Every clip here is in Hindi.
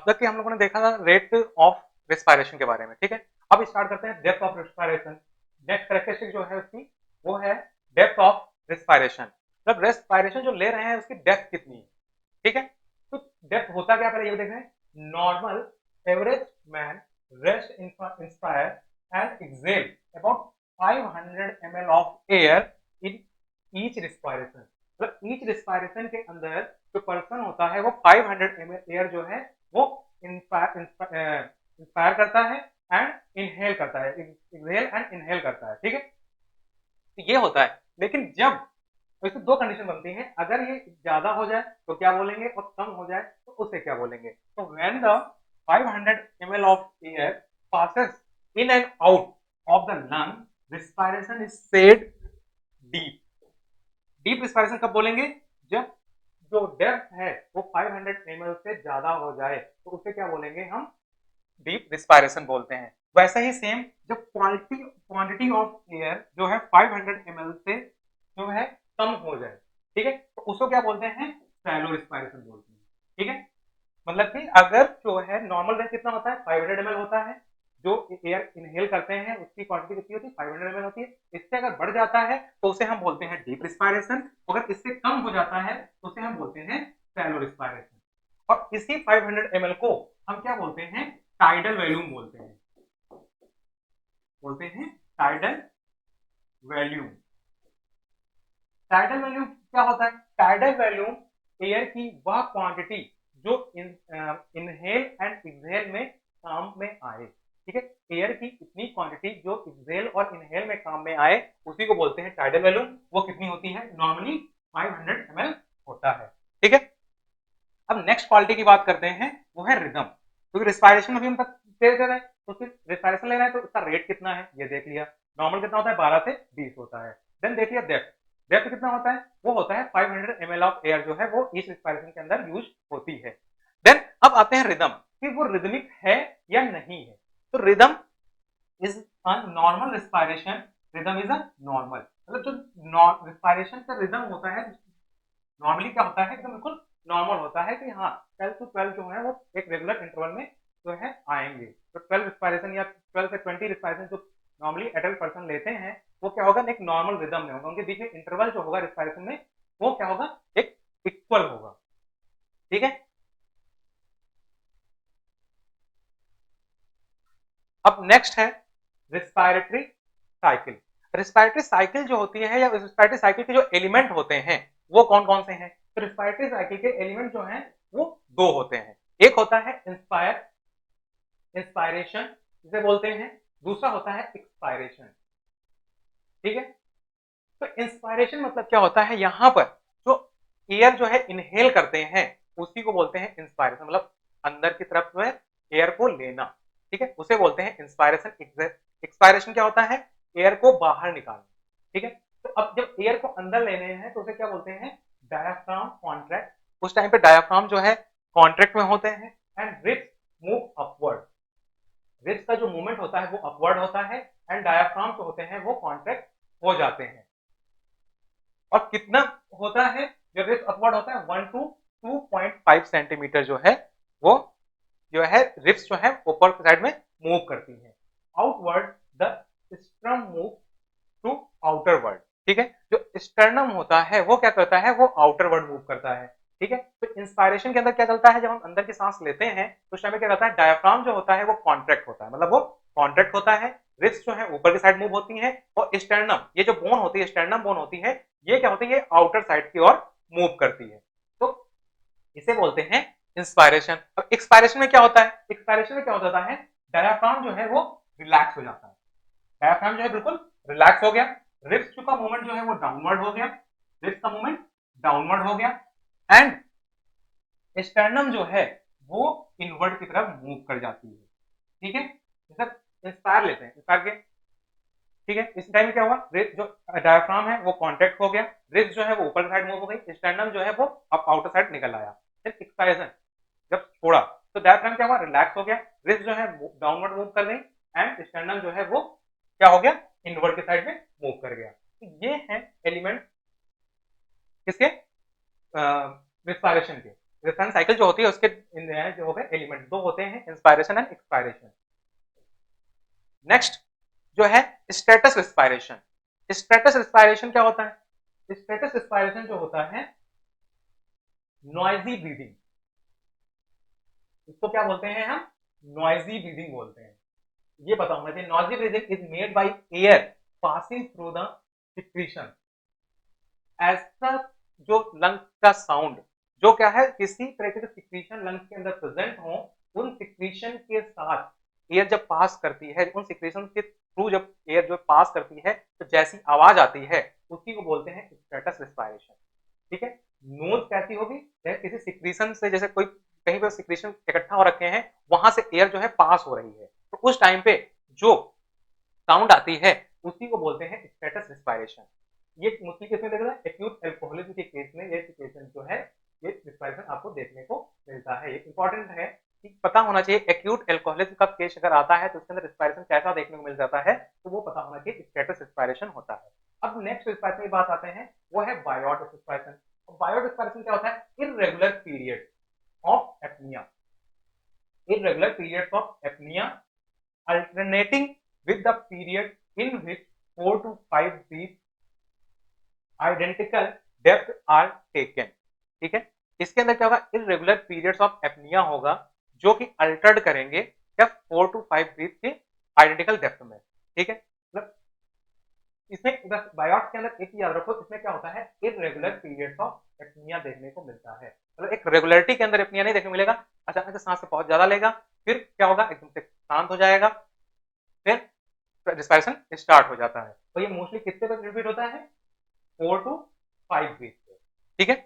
तक कि हम लोगों ने देखा था रेट ऑफ रेस्पिरेशन के बारे में, ठीक है। अब स्टार्ट करते हैं depth of respiration. Next characteristic जो है उसकी वो है डेप्थ ऑफ रेस्पिरेशन, मतलब रेस्पिरेशन जो ले रहे हैं उसकी डेप्थ कितनी है, ठीक है। तो डेप्थ होता क्या, पहले ये देखें। Normal average man rest inspire and exhale about 500 ml of air in each respiration, मतलब ईच रेस्पिरेशन के अंदर जो पर्सन होता है वो 500 ml एयर जो है वो इंस्पायर करता है एंड इनहेल करता है, एक्सहेल एंड इनहेल करता है, ठीक है। तो ये होता है, लेकिन जब तो इसमें दो कंडीशन बनती हैं, अगर ये ज्यादा हो जाए तो क्या बोलेंगे और कम हो जाए तो उसे क्या बोलेंगे। तो when the 500 ml of air passes in and out of the lung respiration is said deep. Deep respiration कब बोलेंगे, जब जो डेप्थ है वो 500 ml से ज्यादा हो जाए तो उसे क्या बोलेंगे हम, डीप रिस्पायरेशन बोलते हैं। वैसे ही सेम जब क्वालिटी क्वांटिटी ऑफ एयर जो है 500 ml से जो है कम हो जाए, ठीक है, तो उसको क्या बोलते हैं, शैलो रिस्पायरेशन बोलते हैं, ठीक है। मतलब कि अगर जो है नॉर्मल रेंज कितना होता है 500 ml होता है, जो एयर इनहेल करते हैं उसकी क्वांटिटी कितनी होती है 500 ml होती है। इससे अगर बढ़ जाता है तो उसे हम बोलते हैं डीप रिस्पायरेशन, अगर इससे कम हो जाता है तो उसे हम बोलते हैं शैलो रिस्पायरेशन। और इसी 500 ml को हम क्या बोलते हैं, टाइडल वॉल्यूम बोलते हैं, टाइडल वॉल्यूम। टाइडल वॉल्यूम क्या होता है, टाइडल वॉल्यूम एयर की वह क्वांटिटी जो इनहेल एंड एक्सहेल में काम में आए, ठीक है। एयर की इतनी क्वांटिटी जो एक्सहेल और इनहेल में काम में आए उसी को बोलते हैं टाइडल वॉल्यूम। वो कितनी होती है, नॉर्मली 500 ml होता है, ठीक है। अब नेक्स्ट क्वालिटी की बात करते हैं, वो है रिदम। क्योंकि रिस्पायरेशन अभी हम तक दे रहे हैं, तो फिर रिस्पायरेशन ले रहे हैं तो उसका रेट कितना है ये देख लिया। नॉर्मल कितना होता है 12 से 20 होता है। देन देख लिया डेप्थ, डेप्थ कितना होता है, वो होता है 500 ml ऑफ एयर जो है वो इस रिस्पायरेशन के अंदर यूज होती है। देन अब आते हैं रिदम, कि वो रिदमिक है या नहीं है। तो rhythm is a normal respiration, rhythm is a normal, मतलब जो रिस्पायरेशन का रिदम होता है नॉर्मली क्या होता है, एकदम बिल्कुल नॉर्मल होता है कि हाँ 12 to 12 जो है वो एक रेगुलर इंटरवल में जो है आएंगे। तो 12 रिस्पायरेशन या 12 से 20 रिस्पायरेशन जो नॉर्मली एडल्ट पर्सन लेते हैं वो क्या होगा, एक नॉर्मल रिदम में होगा, उनके बीच में इंटरवल जो होगा रिस्पायरेशन में वो क्या होगा, एक इक्वल होगा, ठीक है। अब नेक्स्ट है रिस्पायरेटरी साइकिल। रिस्पायरेटरी साइकिल जो होती है या रिस्पायरेटरी साइकिल के जो एलिमेंट होते हैं वो कौन कौन से हैं। तो रिस्पायरेटरी साइकिल के एलिमेंट जो हैं वो दो होते हैं, एक होता है इंस्पायरेशन जिसे बोलते हैं, दूसरा होता है एक्सपायरेशन, ठीक है। तो इंस्पायरेशन मतलब क्या होता है, यहां पर जो एयर जो है इनहेल करते हैं उसी को बोलते हैं इंस्पायरेशन, मतलब अंदर की तरफ जो है एयर को लेना, ठीक है, उसे बोलते हैं इंस्पायरेशन। एक्सपायरेशन क्या होता है, एयर को बाहर निकालना, ठीक है। तो अब जब एयर को अंदर लेने हैं तो उसे क्या बोलते हैं, डायाफ्राम कॉन्ट्रैक्ट। उस टाइम पे डायाफ्राम जो है कॉन्ट्रैक्ट में होते हैं and ribs move upward, ribs का जो मूवमेंट होता है वो अपवर्ड होता है एंड डायाफ्राम जो होते हैं वो कॉन्ट्रैक्ट हो जाते हैं। और कितना होता है, जो रिब्स अपवर्ड होता है 1 to 2.5 सेंटीमीटर जो है वो जो है रिब्स जो है ऊपर की साइड में मूव करती है। Outward the sternum move to outward, ठीक है। जो स्टर्नम होता है वो क्या करता है, वो आउटर वर्ड मूव करता है, ठीक है। तो इंस्पायरेशन के अंदर क्या चलता है, जब हम अंदर की सांस लेते हैं तो उस टाइम में क्या करता है, डायफ्राम जो होता है वो कॉन्ट्रैक्ट होता है, मतलब वो कॉन्ट्रैक्ट होता है, रिब्स जो है ऊपर की साइड मूव होती है और स्टर्नम ये जो बोन होती है, स्टर्नम बोन होती है, ये क्या होती है, ये आउटर साइड की ओर मूव करती है। तो इसे बोलते हैं इंस्पायरेशन। अब एक्सपायरेशन में क्या होता है, एक्सपायरेशन में क्या होता है, डायफ्राम जो है वो रिलैक्स हो जाता है, डायफ्राम जो है बिल्कुल रिलैक्स हो गया, रिब्स का मूवमेंट जो है वो डाउनवर्ड हो गया, रिब्स का मूवमेंट डाउनवर्ड हो गया एंड स्टर्नम जो है वो इनवर्ड की तरफ मूव कर जाती है, ठीक है। जैसे इंस्पायर लेते हैं, इंस्पायर के, ठीक है, इस टाइम क्या हुआ, रिब्स जो डायफ्राम है वो कॉन्ट्रैक्ट हो गया, रिब्स जो है वो ऊपर साइड मूव हो गई, स्टर्नम जो है वो अब आउटर साइड निकल आया। फिर एक्सपायरेशन जब छोड़ा तो डायफ्राम क्या हुआ, रिलैक्स हो गया, रिब्स जो है डाउनवर्ड मूव कर गई एंड स्टर्नम जो है वो क्या हो गया, इनवर्ड के साइड में मूव कर गया। तो ये है एलिमेंट किसके, रिस्पायरेशन के। रेस्पिरेशन साइकिल जो होती है उसके जो हो गए एलिमेंट दो होते हैं, इंस्पायरेशन एंड एक्सपायरेशन। नेक्स्ट जो है स्टेटस रेस्पिरेशन। स्टेटस रेस्पिरेशन क्या होता है? स्टेटस रेस्पिरेशन जो होता है नॉइजी ब्रीदिंग, इसको क्या बोलते हैं हम? नॉइजी ब्रीदिंग बोलते हैं। ये पता होना चाहिए, noisy breathing is made by air passing through the secretion. ऐसा जो लंग्स का साउंड जो क्या है, किसी तरह के सिक्रीशन लंग्स के अंदर प्रेजेंट हो, उन सिक्रीशन के साथ एयर जब पास करती है, उन सिक्रीशन के थ्रू जब एयर जो पास करती है तो जैसी आवाज आती है उसी को बोलते हैं स्टेटस रेस्पिरेशन। ठीक है, नोज कैसी होगी? किसी सिक्रीशन से, जैसे कोई कहीं पर सिक्रीशन इकट्ठा हो रखे हैं, वहां से एयर जो है पास हो रही है, तो उस टाइम पे जो साउंड आती है उसी को बोलते हैं स्टेटस रेस्पिरेशन। ये मोस्टली किसमें देखा है? एक्यूट अल्कोहलिज्म के केस में ये सिचुएशन जो है, ये रेस्पिरेशन आपको देखने को मिलता है। ये इंपॉर्टेंट है कि पता होना चाहिए एक्यूट अल्कोहलिज्म का केस अगर आता है तो उसके अंदर रेस्पिरेशन कैसा देखने को मिल जाता है, तो वो पता होना चाहिए, स्टेटस रेस्पिरेशन होता है। अब नेक्स्ट रेस्पिरेशन की बात आते हैं, वो है बायोट रेस्पिरेशन। बायोट रेस्पिरेशन क्या होता है? Irregular period of apnoea, irregular periods of apnea alternating with the period in which 4 to 5 breaths identical depth are taken। ठीक है, इसके अंदर क्या होगा? irregular periods of apnea होगा जो कि अल्टर्ड करेंगे क्या? 4 to 5 ब्रीथ के आइडेंटिकल डेप्थ में। ठीक है, मतलब इसमें बस बायोट के अंदर एक ही याद रखो, इसमें क्या होता है? इरेगुलर पीरियड्स ऑफ एपनिया देखने को मिलता है। मतलब एक रेगुलरिटी के अंदर एपनिया नहीं देखने को मिलेगा, अचानक से सांस से बहुत ज्यादा लेगा, फिर क्या होगा? एकदम से शांत हो जाएगा, फिर रेस्पिरेशन स्टार्ट हो जाता है। तो ये मोस्टली कितने पर रिपीट होता है? 4 to 5 ब्रीथ पे। ठीक है,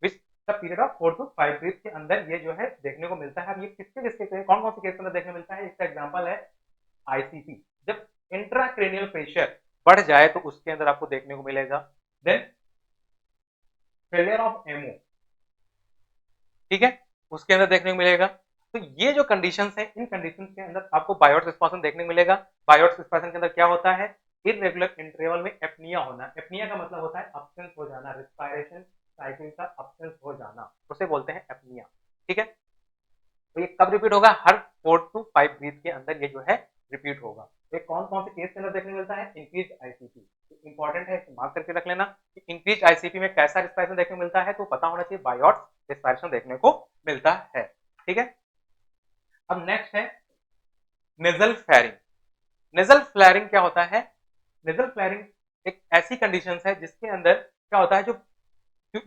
which the period of 4 to 5 breath के अंदर ये जो है देखने को मिलता है। अब ये किसके किसके कौन कौन से केस के अंदर देखने को मिलता है? इसका एग्जांपल है आईसीपी। जब इंट्राक्रेनियल प्रेशर बढ़ जाए तो उसके अंदर आपको देखने को मिलेगा। देन फेलियर ऑफ एमओ, ठीक है, उसके अंदर देखने को मिलेगा। तो ये जो कंडीशंस है, इन कंडीशंस के अंदर आपको बायोट रेस्पिरेशन देखने को मिलेगा। बायोट रेस्पिरेशन के अंदर क्या होता है? इरेगुलर इंटरवल में एपनिया होना। एपनिया का मतलब होता है अब्सेंस हो जाना, रेस्पिरेशन साइकिल का अब्सेंस हो जाना, उसे बोलते हैं एपनिया। ठीक है, तो ये कब रिपीट होगा? हर 4 to 5 ब्रीथ के अंदर ये जो है रिपीट होगा। ये कौन कौन से केस के अंदर देखने को मिलता है? Increase ICP. इंपॉर्टेंट है, मार्क करके रख लेना कि इंक्रीज आईसीपी में कैसा रेस्पिरेशन देखने को मिलता है, तो पता होना चाहिए बायोट रेस्पिरेशन देखने को मिलता है। ठीक है, अब नेक्स्ट है नेजल फ्लैरिंग। नेजल फ्लैरिंग क्या होता है? नेजल फ्लैरिंग एक ऐसी कंडीशन है जिसके अंदर क्या होता है, जो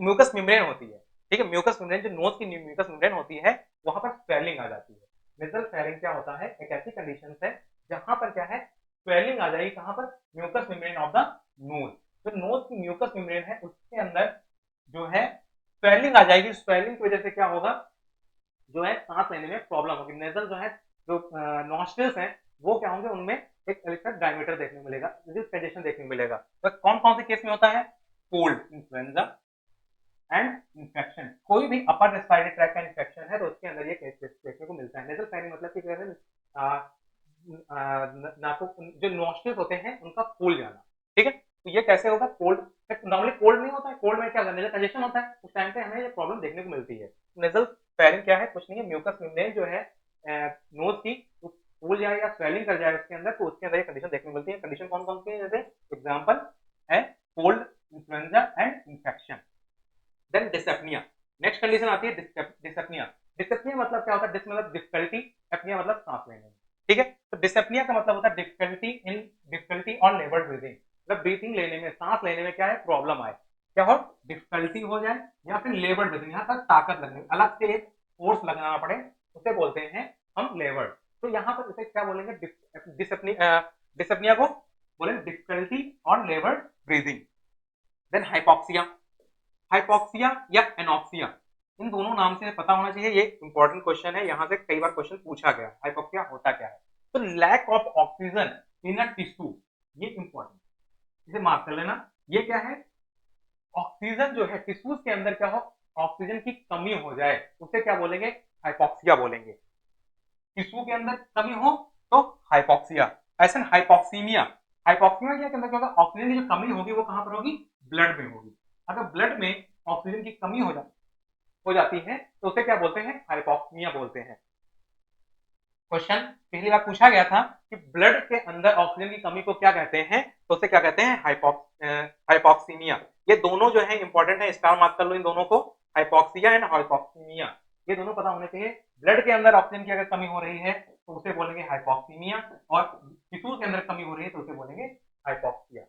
म्यूकस मेम्ब्रेन होती है, ठीक है, म्यूकस मेम्ब्रेन जो नोज की म्यूकस मेम्ब्रेन होती है, वहां पर स्वेलिंग आ जाती है। नेजल फ्लैरिंग क्या होता है? एक ऐसी कंडीशन है जहां पर क्या है, स्वेलिंग आ जाएगी। कहां पर? Mucous membrane of the nose. जो नोज की म्यूकस मेम्ब्रेन है उसके अंदर जो है स्वेलिंग आ जाएगी। स्वेलिंग की वजह से क्या होगा? जो है सांस लेने में प्रॉब्लम होगी। नेजल जो है, जो नॉस्ट्रिल्स हैं, वो क्या होंगे? उनमें एक इलेक्ट्रिक डायमीटर देखने को मिलेगा, कंजेशन देखने को मिलेगा। तो कौन कौन से केस में होता है? Cold, influenza and infection. कोई भी अपर रेस्पिरेटरी ट्रैक का इन्फेक्शन है तो उसके अंदर ये केस देखने को मिलता है। नेजल फ्लैरिंग मतलब कि नाको जो नॉस्ट्रिल्स होते हैं उनका फूल जाना। ठीक है, तो ये कैसे होगा? कोल्ड, नॉर्मली कोल्ड नहीं होता है, कोल्ड में क्या होता है? नेजल कंजेशन होता है, उस टाइम पे हमें ये प्रॉब्लम देखने को मिलती है। नेजल फ्लैरिंग क्या है? कुछ नहीं है, म्यूकस मेम्ब्रेन जो है नोज की फूल जाए या स्वेलिंग कर जाए उसके अंदर, तो उसके अंदर ये कंडीशन देखने को मिलती है। कंडीशन कौन कौन सी है? जैसे एग्जांपल है cold, influenza and infection. Then dyspnoea, next condition आती है डिसएपनिया। डिसएपनिया मतलब क्या होता है? डिस मतलब डिफिकल्टी, एपनिया मतलब सांस लेने में। ठीक है, तो डिसएपनिया का मतलब होता है डिफिकल्टी ऑन लेबर्ड ब्रीथिंग। मतलब ब्रीथिंग लेने में, सांस लेने में क्या है? प्रॉब्लम आए, क्या हो? डिफिकल्टी हो जाए या फिर लेबर्ड ब्रीथिंग, यहाँ पर ताकत लगने, अलग से एक फोर्स लगाना पड़े, उसे बोलते हैं हम लेबर्ड। तो यहाँ पर इसे क्या बोलेंगे? डिसएपनिया को बोलेंगे difficulty on laboured breathing. Then hypoxia, hypoxia या एनॉक्सिया, इन दोनों नाम से पता होना चाहिए। ये इंपॉर्टेंट क्वेश्चन है, यहाँ से कई बार क्वेश्चन पूछा गया। हाइपोक्सिया होता क्या है? तो lack of oxygen in a tissue, ये इंपॉर्टेंट, इसे मार्क कर लेना। ये क्या है? ऑक्सीजन जो है टिश्यूज के अंदर क्या हो? ऑक्सीजन की कमी हो जाए, उसे क्या बोलेंगे? हाइपोक्सिया बोलेंगे। टिश्यू के अंदर कमी हो तो हाइपोक्सिया। ऐसे हाइपोक्सीमिया, हाइपोक्सीमिया के अंदर क्या होगा? ऑक्सीजन की जो कमी होगी वो कहां पर होगी? ब्लड में होगी। अगर ब्लड में ऑक्सीजन की कमी हो जाती है तो उसे क्या बोलते हैं, हाइपोक्सिया बोलते हैं। क्वेश्चन पहली बार पूछा गया था कि ब्लड के अंदर ऑक्सीजन की कमी को क्या कहते हैं, तो उसे क्या कहते हैं, हाइपोक्सीमिया। ये दोनों जो है इंपॉर्टेंट है, स्टार मार्क कर लो इन दोनों को, हाइपोक्सिया एंड हाइपोक्सीमिया, ये दोनों पता होने चाहिए। ब्लड के अंदर ऑक्सीजन की अगर कमी हो रही है तो उसे बोलेंगे हाइपोक्सीमिया, और टिश्यूज के अंदर कमी हो रही है तो उसे बोलेंगे हाइपोक्सिया।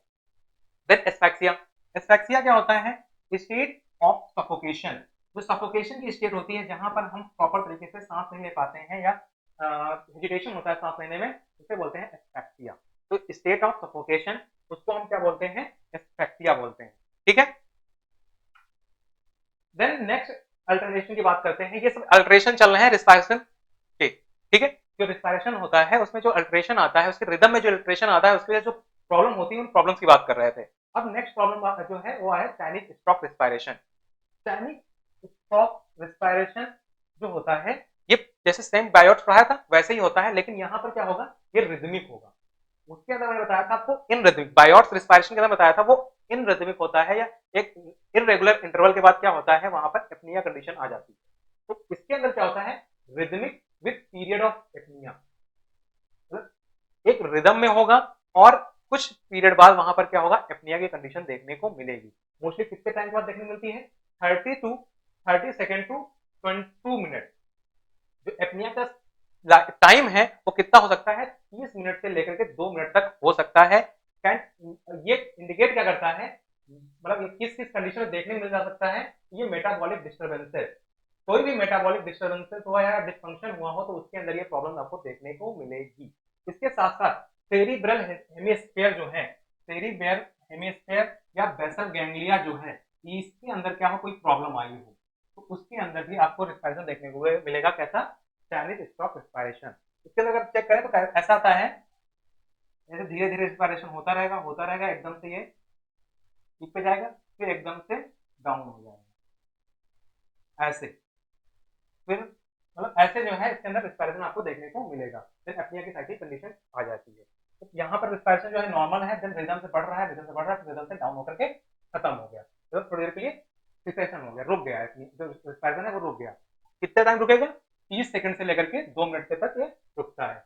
देन एस्फैक्सिया। एस्फैक्सिया क्या होता है, स्टेट ऑफ सफोकेशन। जो सफोकेशन की स्टेट होती है जहां पर हम प्रॉपर तरीके से सांस नहीं ले पाते हैं या हेजिटेशन होता है सांस लेने में, उसे बोलते हैं एस्फैक्सिया। तो स्टेट ऑफ सफोकेशन उसको हम क्या बोलते हैं, एस्फैक्सिया बोलते हैं। ठीक है, देन नेक्स्ट अल्टरेशन की बात करते हैं। ये सब अल्टरेशन चल रहे हैं रिस्पायरेशन के, ठीक है। जो रिस्पायरेशन होता है उसमें जो अल्टरेशन आता है, उसके रिदम में जो अल्टरेशन आता है, उसके लिए जो प्रॉब्लम होती है उन प्रॉब्लम्स की बात कर रहे थे। अब नेक्स्ट प्रॉब्लम जो है वो है panic stroke respiration. Panic stroke respiration जो होता है, ये जैसे सेम बायोट्स पढ़ाया था वैसे ही होता है, लेकिन यहाँ पर क्या होगा, ये रिदमिक होगा। उसके अंदर मैंने बताया था आपको इन रिदमिक, बायोट्स रिस्पायरेशन के अंदर बताया था वो इन रिदमिक होता है, या एक इरेगुलर इंटरवल के बाद क्या होता है, वहां पर एपनिया कंडीशन आ जाती है। तो इसके अंदर क्या होता है, rhythmic with period of apnoea, एक रिदम में होगा और कुछ पीरियड बाद वहां पर क्या होगा, एपनिया की कंडीशन देखने को मिलेगी। मोस्टली कितने टाइम के बाद देखने को मिलती है, 30 सेकेंड टू 22 मिनट। जो एपनिया का टाइम है वो कितना हो सकता है, 30 मिनट से लेकर के 2 मिनट तक हो सकता है। ये इंडिकेट क्या करता है, मतलब किस किस कंडीशन में देखने मिल जा सकता है, ये मेटाबॉलिक डिस्टर्बेंसेस, कोई भी मेटाबॉलिक डिस्टर्बेंसेस हो या डिस्फंक्शन हुआ हो तो उसके अंदर ये प्रॉब्लम आपको देखने को मिलेगी। इसके साथ साथ सेरिब्रल हेमिस्फीयर जो है, सेरिब्रल हेमिस्फीयर या बेसल गैंग्लिया जो है, इसके अंदर क्या हो, कोई प्रॉब्लम आई हो तो उसके अंदर भी आपको रिस्पायरेशन देखने को मिलेगा। कैसा, पैनिक स्ट्रोक रिस्पायरेशन। इसके अंदर अगर चेक करें तो ऐसा आता है, जैसे धीरे धीरे रिस्पायरेशन होता रहेगा, एकदम से ये पीक पे जाएगा, फिर एकदम से डाउन हो जाएगा, ऐसे फिर मतलब ऐसे जो है इसके अंदर रिस्पायरेशन आपको देखने को मिलेगा। फिर एपनिया की साइकिल कंडीशन आ जाती है। तो यहाँ पर रिस्पायरेशन जो है नॉर्मल है, देन रिदम से बढ़ रहा है, रिदम से बढ़ रहा है, रिदम से डाउन होकर के खत्म हो गया, तो थोड़ी देर के लिए सिचुएशन हो गया, रुक गया, जो रिस्पायरेशन है वो रुक गया। कितने टाइम रुकेगा, 30 सेकंड से लेकर के 2 मिनट तक ये रुकता है।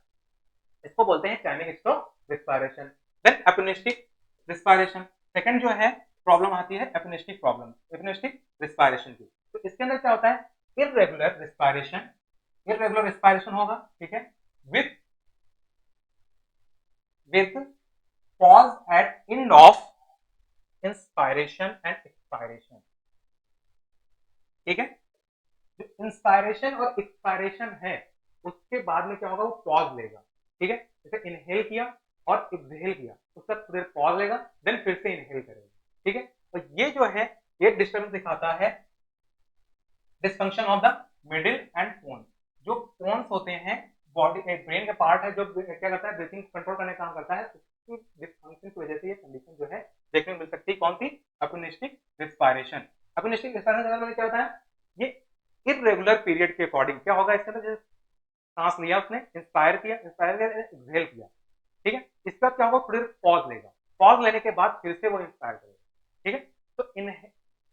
इसको बोलते हैं panic stroke respiration. Then apneustic respiration, second जो है प्रॉब्लम आती है एपिनेस्टिक प्रॉब्लम, एपिनेस्टिक रिस्पायरेशन की। तो इसके अंदर क्या होता है, इरेगुलर रिस्पायरेशन, इरेगुलर रिस्पायरेशन होगा, ठीक है, with pause at end of inspiration and expiration. ठीक है, जो इंस्पायरेशन और एक्सपायरेशन है उसके बाद में क्या होगा, वो पॉज लेगा। ठीक है, जैसे इनहेल किया और एक्सहेल किया, उसका थोड़ी देर पॉज लेगा, देन फिर से इनहेल करेगा। ठीक है, तो ये जो है ये डिस्टर्बेंस दिखाता है dysfunction of the middle and pons. जो पोन्स होते हैं बॉडी ब्रेन का पार्ट है, जो क्या करता है, ब्रीथिंग कंट्रोल करने का काम करता है, उसकी डिस्फंक्शन की वजह से ये कंडीशन जो है देखने को मिल सकती है। कौन सी, एपिनेस्टिक रिस्पायरेशन। एपिनेस्टिक रिस्पायरेशन में क्या होता है, ये इरेगुलर पीरियड के अकॉर्डिंग क्या होगा, इसके अंदर जैसे सांस लिया उसने, इंस्पायर किया, एक्सहेल किया, ठीक है, इसका क्या होगा, थोड़ी देर पॉज लेगा, पॉज लेने के बाद फिर से वो इंस्पायर करेगा। ठीक है,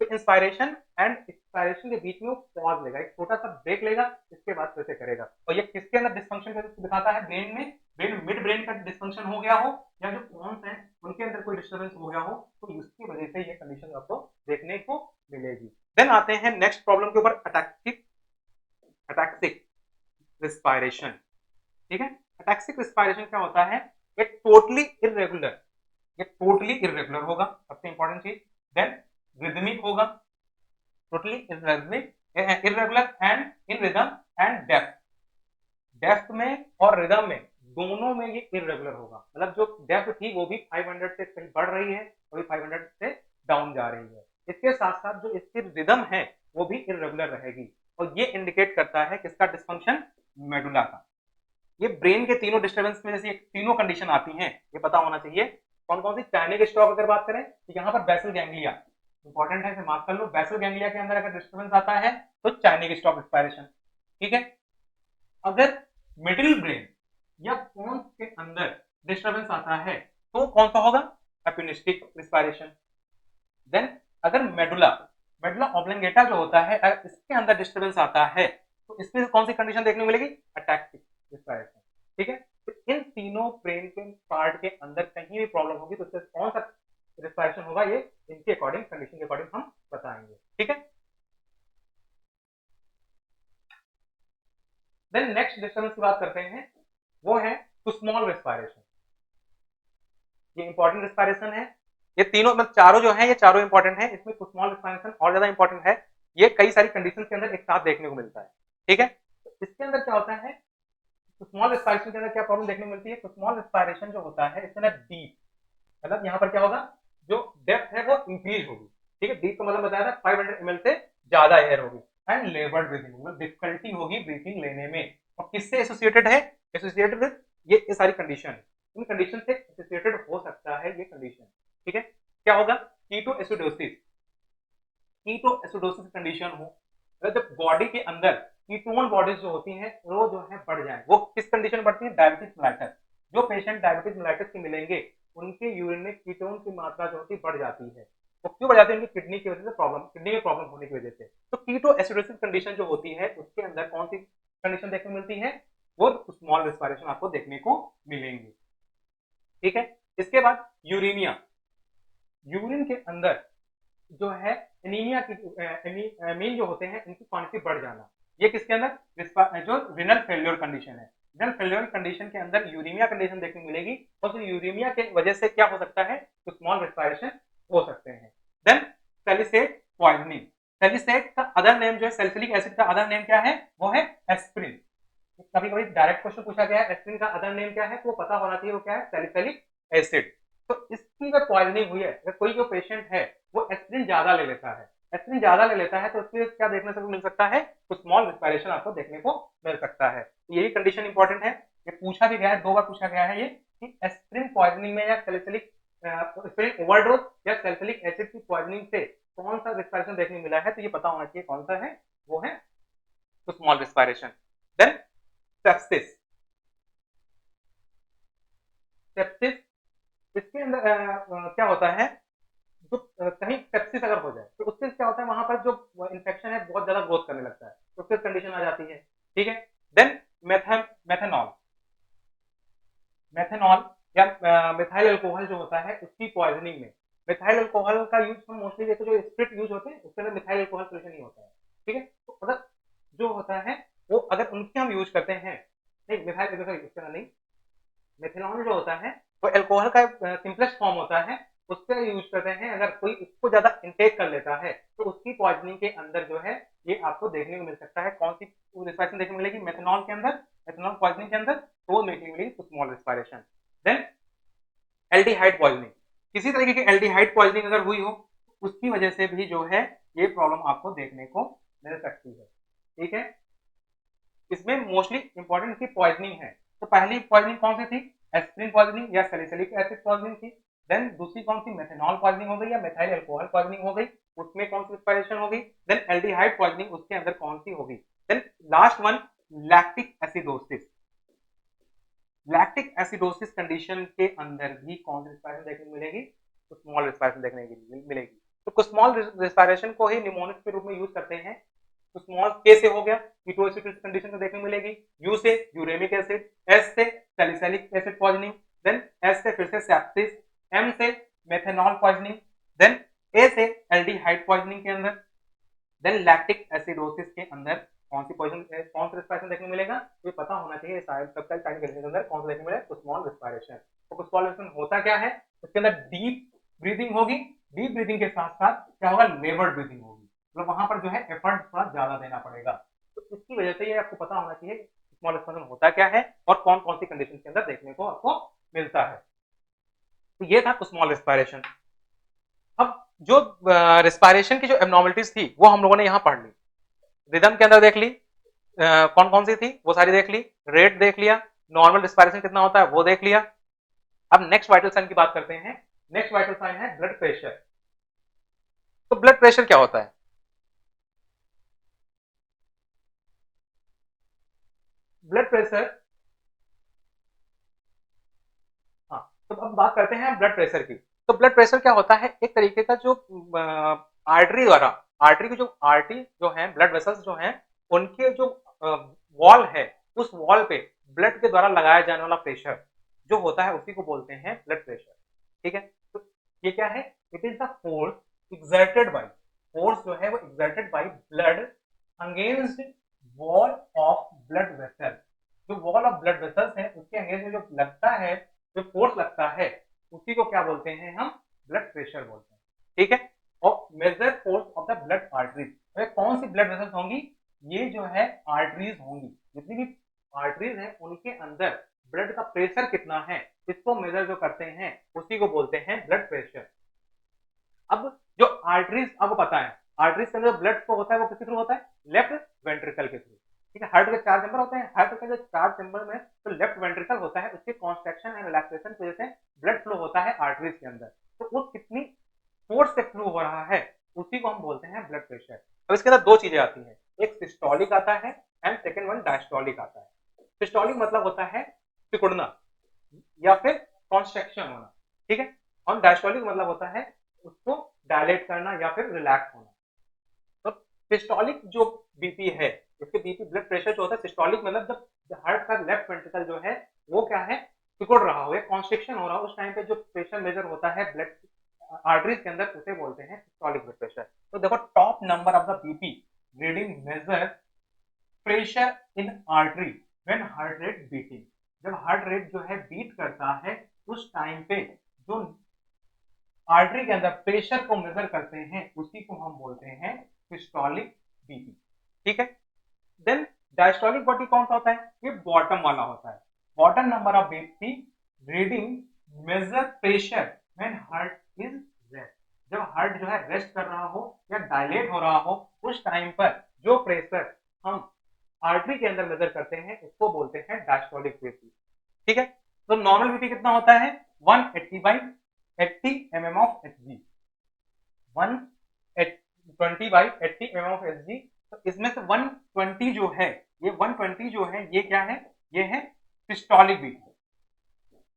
तो इंस्पायरेशन एंड एक्सपायरेशन के बीच में वो पॉज लेगा, एक छोटा सा ब्रेक लेगा, इसके बाद फिर से करेगा। और ये किसके अंदर डिस्फंक्शन दिखाता है, ब्रेन में, मिड ब्रेन का डिस्फंक्शन हो गया हो या जो पोन्स हैं उनके अंदर कोई डिस्टर्बेंस हो गया हो, तो इसकी वजह से ये कंडीशन आपको देखने को मिलेगी। देन आते हैं नेक्स्ट प्रॉब्लम के ऊपर, अटैक्सिक रिस्पायरेशन। ठीक है, अटैक्सिक रिस्पायरेशन क्या होता है, ये टोटली इरेगुलर, ये टोटली इरेगुलर होगा, सबसे इंपॉर्टेंट चीज। देन रिदमिक होगा, totally irregular and in rhythm and depth, depth में और रिदम में दोनों में ये इरेगुलर होगा। मतलब जो डेप्थ थी वो भी 500 से कहीं बढ़ रही है, वही 500 से डाउन जा रही है। इसके साथ साथ जो इसकी रिदम है वो भी इरेगुलर रहेगी, और ये इंडिकेट करता है किसका डिस्फंक्शन, मेडुला का। ये ब्रेन के तीनों डिस्टर्बेंस में जैसे तीनों कंडीशन आती हैं, ये पता होना चाहिए। कौन कौन सी, पैनिक स्ट्रोक अगर बात करें तो यहाँ पर बेसल गैंग्लिया इंपॉर्टेंट है, मार्क कर लो, बेसल गैंग्लिया के अंदर अगर डिस्टर्बेंस आता है तो पैनिक स्ट्रोक रिस्पायरेशन। ठीक है, अगर मिडिल ब्रेन या पोन्स के अंदर डिस्टर्बेंस आता है तो कौन सा होगा, एपिनेस्टिक रिस्पायरेशन। देन अगर मेडुला मेडुला ऑब्लिंगेटा जो होता है, अगर इसके अंदर डिस्टर्बेंस आता है तो इसमें कौन सी कंडीशन देखने को मिलेगी? अटैक्टिक रिस्पायरेशन। ठीक है, तो इन तीनों ब्रेन के पार्ट के अंदर कहीं भी प्रॉब्लम होगी तो उससे कौन सा रिस्पायरेशन होगा, ये इनके अकॉर्डिंग, कंडीशन के अकॉर्डिंग हम बताएंगे। ठीक है, देन नेक्स्ट डिस्टर्बेंस की बात करते हैं, वो है टू स्मॉल रिस्पायरेशन। ये इंपॉर्टेंट रिस्पायरेशन है, ये तीनों मतलब चारों जो है ये चारों इंपॉर्टेंट है, इसमें टू स्मॉल रिस्पायरेशन और ज्यादा इंपॉर्टेंट है। ये कई सारी कंडीशन के अंदर एक साथ देखने को मिलता है। ठीक है, तो इसके अंदर क्या होता है, तो स्मॉल रिस्पायरेशन के अंदर क्या प्रॉब्लम देखने को मिलती है, तो स्मॉल रिस्पायरेशन जो होता है इसके अंदर डीप, मतलब यहाँ पर क्या होगा, जो डेप्थ है वो इंक्रीज होगी। ठीक है, डीप का मतलब बताया था 500 ml से ज्यादा एयर होगी, एंड लेबर्ड ब्रीथिंग, मतलब डिफिकल्टी होगी ब्रीथिंग लेने में। और किससे एसोसिएटेड है, एसोसिएटेड विद ये सारी कंडीशन, इन कंडीशन से एसोसिएटेड हो सकता है ये कंडीशन। ठीक है, क्या होगा, कीटोएसिडोसिस, कीटोएसिडोसिस कंडीशन हो, जब बॉडी के अंदर कीटोन बॉडीज जो होती हैं वो जो है बढ़ जाए, वो किस कंडीशन बढ़ती है, डायबिटीज मेलाइटस। जो पेशेंट डायबिटीज मेलाइटस के मिलेंगे उनके यूरिन में कीटोन की मात्रा जो होती है बढ़ जाती है। तो क्यों बढ़ जाती है, उनकी किडनी की वजह से प्रॉब्लम, किडनी में प्रॉब्लम होने की वजह से। तो कीटोएसिडोसिस कंडीशन जो होती है उसके अंदर कौन सी कंडीशन देखने को मिलती है, वो स्मॉल रिस्पायरेशन आपको देखने को मिलेंगी। ठीक है, इसके बाद यूरीमिया, यूरिन के अंदर जो है एनीमिया की एमीन जो होते हैं इनकी क्वांटिटी बढ़ जाना, ये किसके अंदर, जो रिनल फेल्योर कंडीशन है, रिनल फेल्योर कंडीशन के अंदर यूरीमिया कंडीशन देखने को मिलेगी। और यूरीमिया के वजह से क्या हो सकता है, तो स्मॉल रिस्पायरेशन हो सकते हैं। देन सैलिसेट पॉइजनिंग, सैलिसेट का अदर नेम जो है, सैलिसिलिक एसिड का अदर नेम क्या है, वो है एस्प्रिन। कभी कभी डायरेक्ट क्वेश्चन पूछा गया है एस्प्रिन का अदर नेम क्या है, तो वो पता होना चाहिए वो क्या है, सैलिसिलिक एसिड। तो इसकी अगर पॉइजनिंग हुई है, अगर कोई जो पेशेंट है वो एस्प्रिन ज्यादा ले लेता है, एस्प्रिन ज्यादा ले लेता है, तो उसमें क्या देखने से मिल सकता है, तो स्मॉल रिस्पायरेशन आपको देखने को मिल सकता है। यही कंडीशन इंपॉर्टेंट है, ये पूछा भी गया है, 2 बार पूछा गया है ये, कि एस्प्रिन पॉइजनिंग में या सैलिसिलिक एस्प्रिन ओवरडोज या सैलिसिलिक एसिड की पॉइजनिंग से कौन सा रिस्पायरेशन देखने मिला है, तो ये पता होना चाहिए कौन सा है, वो है तो small respiration. Then sepsis, sepsis इसके अंदर क्या होता है, जो कहीं सेप्सिस अगर हो जाए तो उससे क्या होता है, वहां पर जो इन्फेक्शन है बहुत ज्यादा ग्रोथ करने लगता है, तो फिर कंडीशन आ जाती है। ठीक है, देन मेथनॉल, मेथनॉल या मिथाइल अल्कोहल जो होता है उसकी पॉइजनिंग में, मिथाइल अल्कोहल का यूज हम मोस्टली देखो जो स्प्रिट यूज होते हैं उसके अंदर मिथाइल अल्कोहल सोल्यूशन नहीं होता है। ठीक है, तो अगर जो होता है वो अगर उनके हम यूज करते हैं, नहीं मिथाइल उसके अंदर नहीं, मेथनॉल जो होता है वो अल्कोहल का सिंपलेस्ट फॉर्म होता है, उसका यूज करते हैं। अगर कोई इसको ज्यादा इंटेक कर लेता है तो उसकी पॉइजनिंग के अंदर जो है ये आपको देखने को मिल सकता है, कौन सी रिस्पायरेशन देखने को मिलेगी, मेथनॉल के अंदर, मेथनॉल पॉइजनिंग के अंदर, तो वो देखने को मिलेगी small respiration. Then aldehyde poisoning, किसी तरीके की एल्डिहाइड पॉइजनिंग अगर हुई हो उसकी वजह से भी जो है ये प्रॉब्लम आपको देखने को मिल सकती है। ठीक है, इसमें मोस्टली इंपॉर्टेंट इसकी पॉइजनिंग है। तो पहली पॉइजनिंग कौन सी थी, एस्प्रिन पॉइजनिंग या सैलिसिलिक एसिड पॉइजनिंग थी। देन दूसरी कौन सी, मेथनॉल पॉइजनिंग हो गई या मिथाइल अल्कोहल पॉइजनिंग हो गई, उसमें कौन सी रिस्पायरेशन होगी। देन एल्डिहाइड पॉइजनिंग उसके अंदर कौन सी होगी। Then last one lactic acidosis, lactic acidosis condition के अंदर भी कौन सी रिस्पायरेशन देखने को मिलेगी, तो स्मॉल रिस्पायरेशन देखने को मिलेगी। तो स्मॉल रिस्पायरेशन को ही निमोनिक के रूप में यूज करते हैं। तो स्मॉल के से हो गया कीटोएसिडोसिस कंडीशन को देखने को मिलेगी, यू से यूरेमिक एसिड, एस से salicylic acid poisoning, then S से फिर से सेप्सिस, एम से मेथनॉल पॉइजनिंग, देन ए से एल्डिहाइड पॉइजनिंग के अंदर, देन लैक्टिक एसिडोसिस के अंदर कौन सी पॉइजन, कौन सा रिस्पायरेशन देखने को मिलेगा, ये पता होना चाहिए सबका के अंदर कौन सा देखने मिलेगा, तो स्मॉल रिस्पायरेशन। तो स्मॉल रिस्पायरेशन होता क्या है, इसके अंदर डीप ब्रीदिंग होगी, डीप ब्रीदिंग के साथ साथ क्या होगा, लेबर्ड ब्रीदिंग होगी, मतलब वहां पर जो है एफर्ट थोड़ा ज्यादा देना पड़ेगा। तो इसकी वजह से ये आपको पता होना चाहिए स्मॉल रिस्पायरेशन होता क्या है और कौन कौन सी कंडीशन के अंदर देखने को आपको मिलता है। तो ये था स्मॉल रिस्पायरेशन। अब जो रिस्पायरेशन की जो एबनॉर्मलिटीज थी वो हम लोगों ने यहाँ पढ़ ली, रिदम के अंदर देख ली, कौन कौन सी थी वो सारी देख ली, रेट देख लिया, नॉर्मल रिस्पायरेशन कितना होता है वो देख लिया। अब नेक्स्ट वाइटल साइन की बात करते हैं। नेक्स्ट वाइटल साइन है ब्लड प्रेशर। तो ब्लड प्रेशर क्या होता है, ब्लड प्रेशर, हाँ, तो अब बात करते हैं ब्लड प्रेशर की। तो ब्लड प्रेशर क्या होता है, एक तरीके का जो आर्टरी द्वारा आर्टरी की जो आर्टरी जो है, ब्लड वेसल्स जो हैं, उनके जो वॉल है, उस वॉल पे ब्लड के द्वारा लगाया जाने वाला प्रेशर जो होता है उसी को बोलते हैं ब्लड प्रेशर। ठीक है, तो ये क्या है? It is the force exerted by, force जो है वो exerted by blood against wall of blood vessel. जो वॉल ऑफ ब्लड वेसल्स है उसके अगेंस्ट में जो लगता है, जो फोर्स लगता है, उसी को क्या बोलते हैं हम? ब्लड प्रेशर बोलते हैं। ठीक है, और major force of the blood arteries, कौन सी ब्लड वेसल्स होंगी? ये जो है आर्टरीज होंगी, जितनी भी आर्टरीज है उनके अंदर ब्लड का प्रेशर कितना है, इसको मेजर जो करते हैं उसी को बोलते हैं ब्लड प्रेशर। अब जो आर्टरीज आपको पता है, आर्टरीज के अंदर ब्लड फ्लो होता है वो किसके थ्रू होता है? लेफ्ट वेंट्रिकल के थ्रू। ठीक है, हार्ट के 4 चैम्बर होते हैं, हार्ट के जो 4 चैम्बर में तो लेफ्ट वेंट्रिकल होता है, उसके कॉन्ट्रैक्शन एंड रिलैक्सेशन की वजह से ब्लड फ्लो होता है आर्टरीज के अंदर। तो वो कितनी फोर्स से फ्लो हो रहा है उसी को हम बोलते हैं ब्लड प्रेशर। अब इसके अंदर दो चीजें आती हैं, एक सिस्टोलिक आता है एंड सेकेंड वन डायस्टोलिक आता है। सिस्टोलिक मतलब होता है सिकुड़ना या फिर कॉन्स्ट्रक्शन होना। ठीक है, और डायस्टोलिक मतलब होता है उसको डायलेट करना या फिर रिलैक्स होना। तो सिस्टोलिक जो बीपी है, इसके बीपी ब्लड प्रेशर जो होता है, सिस्टोलिक मतलब जब हार्ट का लेफ्ट वेंट्रिकल जो है वो क्या है? सिकुड़ रहा हो या कॉन्स्ट्रिक्शन हो रहा हो, उस टाइम पे जो प्रेशर मेजर होता है ब्लड आर्टरीज के अंदर, उसे बोलते हैं सिस्टोलिक ब्लड प्रेशर। तो देखो, top number of the BP reading major pressure in artery when heart rate beating. जब हार्ट रेट जो है बीट करता है उस टाइम पे जो आर्टरी के अंदर प्रेशर को मेजर करते हैं उसी को हम बोलते हैं सिस्टोलिक बीपी। ठीक है, देन डायस्टोलिक बीपी कौन सा होता है? ये बॉटम वाला होता है। Bottom number of BP reading major pressure when heart is rest. जब हार्ट जो है रेस्ट कर रहा हो या डायलेट हो रहा हो उस टाइम पर जो प्रेशर हम आर्टरी के अंदर मेजर करते हैं उसको बोलते हैं डायस्टोलिक बीपी। ठीक है, तो नॉर्मल बीपी कितना होता है? 180 by 80 mm of Hg, 120 by 80 mm of Hg। तो इसमें से 120 जो है, ये 120 जो है ये क्या है? ये है सिस्टोलिक बीपी।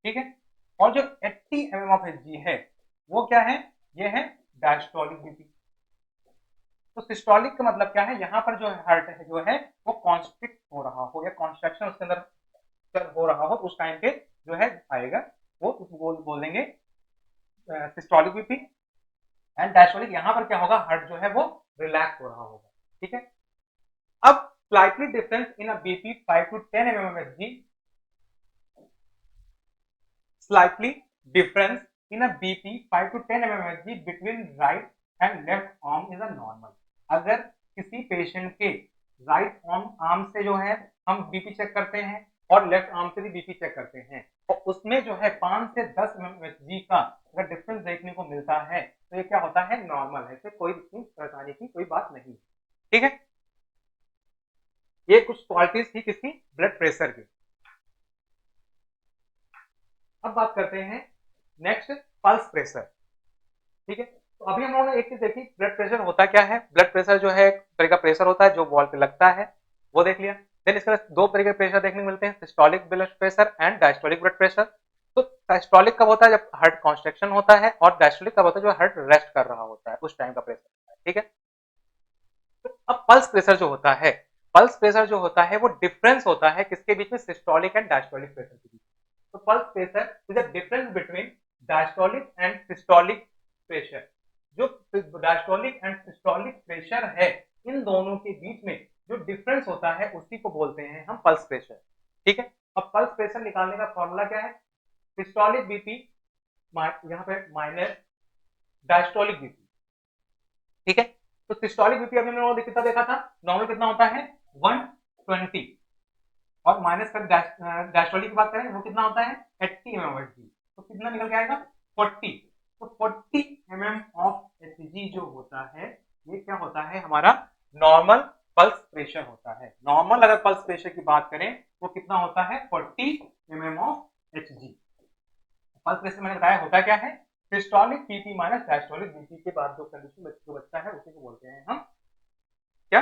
ठीक है, और जो 80 mm ऑफ Hg है वो क्या है? ये है डायस्टोलिक बीपी। तो सिस्टोलिक का मतलब क्या है? यहाँ पर जो हार्ट है जो है वो कॉन्स्ट्रिक्ट हो रहा हो या कॉन्स्ट्रक्शन उसके अंदर हो रहा हो उस टाइम पे जो है आएगा, वो बोलेंगे सिस्टोलिक बीपी। एंड डायस्टोलिक यहाँ पर क्या होगा? हार्ट जो है वो रिलैक्स हो रहा होगा। ठीक है, अब slightly difference in a BP 5 to 10 mm of Hg, slightly difference in a BP 5 to 10 mm Hg between right and left arm is a normal। अगर किसी पेशेंट के राइट आर्म से जो है हम बीपी चेक करते हैं और लेफ्ट आर्म से भी बीपी चेक करते हैं और उसमें जो है 5 से 10 mmHg का अगर डिफरेंस देखने को मिलता है तो ये क्या होता है? नॉर्मल है, इससे कोई परेशानी की कोई बात नहीं। ठीक है, ये कुछ क्वालिटीज थी किसकी? ब्लड प्रेशर की। अब बात करते हैं नेक्स्ट, पल्स प्रेशर। ठीक है, तो अभी हम लोगों ने एक चीज देखी, ब्लड प्रेशर होता क्या है? ब्लड प्रेशर जो है एक तरह का प्रेशर होता है जो वॉल पे लगता है, वो देख लिया। देन इसके बाद दो तरह के प्रेशर देखने को मिलते हैं, systolic blood pressure and diastolic blood pressure. तो सिस्टोलिक कब होता है? जब हार्ट कॉन्स्ट्रक्शन होता है, और डायस्टोलिक कब होता है? जो हार्ट रेस्ट कर रहा होता है उस टाइम का प्रेशर। ठीक है, तो अब पल्स प्रेशर जो होता है, पल्स प्रेशर जो होता है वो डिफरेंस होता है किसके बीच में? सिस्टोलिक एंड डायस्टोलिक प्रेशर के बीच। तो pulse pressure is a difference between diastolic and systolic pressure. जो डायस्टोलिक एंड सिस्टोलिक प्रेशर है, इन दोनों के बीच में जो डिफरेंस होता है उसी को बोलते हैं हम पल्स प्रेशर। ठीक है, अब पल्स प्रेशर निकालने का फॉर्मूला क्या है? सिस्टोलिक बीपी यहाँ पे माइनस डायस्टोलिक बीपी। ठीक है, तो सिस्टोलिक बीपी अभी हमने कितना देखा था? नॉर्मल कितना होता है? 120, और माइनस कर डायस्टोलिक की बात करें वो कितना होता है? 80 mm Hg। तो कितना निकल के आएगा? 40। तो 40 mm ऑफ Hg जो होता है ये क्या होता है? हमारा नॉर्मल पल्स प्रेशर होता है। नॉर्मल अगर पल्स प्रेशर की बात करें वो कितना होता है? 40 mm of Hg। Pulse pressure मैंने बताया होता क्या है? Systolic BP minus diastolic BP के बाद जो कंडीशन जो बचता है उसी को बोलते हैं हम क्या?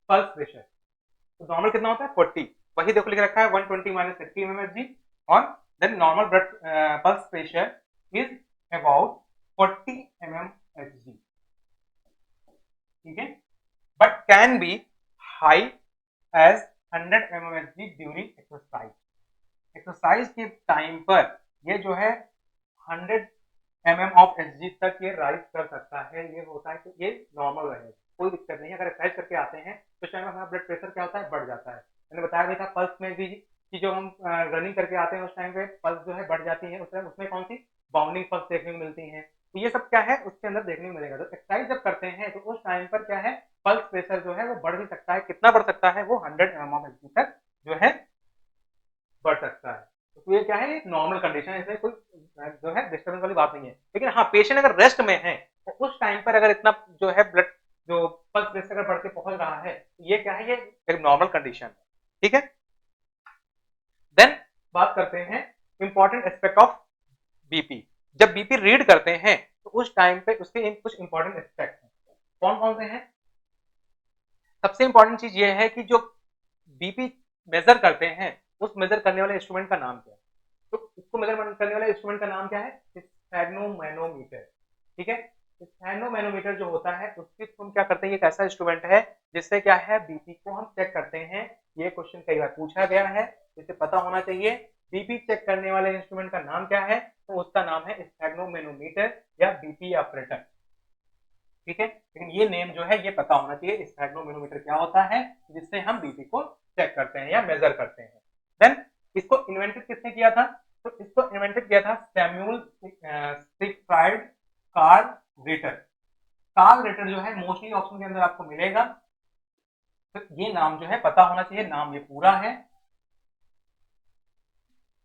Pulse pressure. तो नॉर्मल कितना होता है? 40। वही देखो लिख रखा है 120 माइनस 80 mmHg, और then normal blood pulse pressure is about 40 mmHg। ठीक है, but can be high as 100 mmHg during exercise. Exercise के टाइम पर ये जो है 100 ऑफ एचजी तक ये राइज कर सकता है। ये होता है कि ये नॉर्मल रहेगा, कोई दिक्कत नहीं है। अगर एक्सरसाइज करके आते हैं तो उस टाइम हमारा ब्लड प्रेशर क्या होता है, बढ़ जाता है। मैंने बताया भी था पल्स में भी कि जो हम रनिंग करके आते हैं उस टाइम पे पल्स जो है बढ़ जाती है, उस टाइम उसमें कौन सी बाउंडिंग पल्स देखने को मिलती है। तो ये सब क्या है उसके अंदर देखने को मिलेगा। तो एक्सरसाइज जब करते हैं तो उस टाइम पर क्या है, पल्स प्रेशर जो है वो बढ़ भी सकता है। कितना बढ़ सकता है, वो 100 mmHg तक जो है बढ़ सकता है। तो ये क्या है, एक नॉर्मल कंडीशन है, इसमें कोई जो है डिस्टर्बेंस वाली बात नहीं है। लेकिन हाँ, पेशेंट अगर रेस्ट में है तो उस टाइम पर अगर इतना जो है ब्लड जो पल्स प्रेशर अगर बढ़ के पहुंच रहा है, ये क्या है, ये एक नॉर्मल कंडीशन है। ठीक है, देन बात करते हैं इंपॉर्टेंट एस्पेक्ट ऑफ बीपी। जब बीपी रीड करते हैं तो उस टाइम पे उसके कुछ इंपॉर्टेंट एस्पेक्ट हैं। कौन कौन से हैं? सबसे इंपॉर्टेंट चीज ये है कि जो बीपी मेजर करते हैं उस मेजर करने वाले इंस्ट्रूमेंट का नाम क्या है। तो इसको मेजर करने वाले इंस्ट्रूमेंट का नाम क्या है, स्फेग्नोमैनोमीटर। ठीक है, स्फेग्नोमैनोमीटर जो होता है उसकी हम क्या करते हैं, एक ऐसा इंस्ट्रूमेंट है जिससे क्या है बीपी को हम चेक करते हैं। ये क्वेश्चन कई बार पूछा गया है, इसे पता होना चाहिए। बीपी चेक करने वाले इंस्ट्रूमेंट का नाम क्या है, तो उसका नाम है स्फेग्नोमैनोमीटर या बीपी ऑपरेटर। ठीक है, लेकिन ये नेम जो है ये पता होना चाहिए, स्फेग्नोमैनोमीटर क्या होता है जिससे हम बीपी को चेक करते हैं या मेजर करते हैं। देन इसको इन्वेंटेड किसने किया था, तो इसको इन्वेंटेड किया था Samuel Siegfried Karl Ritter. Karl Ritter जो है मोस्टली ऑप्शन के अंदर आपको मिलेगा, तो ये नाम जो है पता होना चाहिए, नाम ये पूरा है।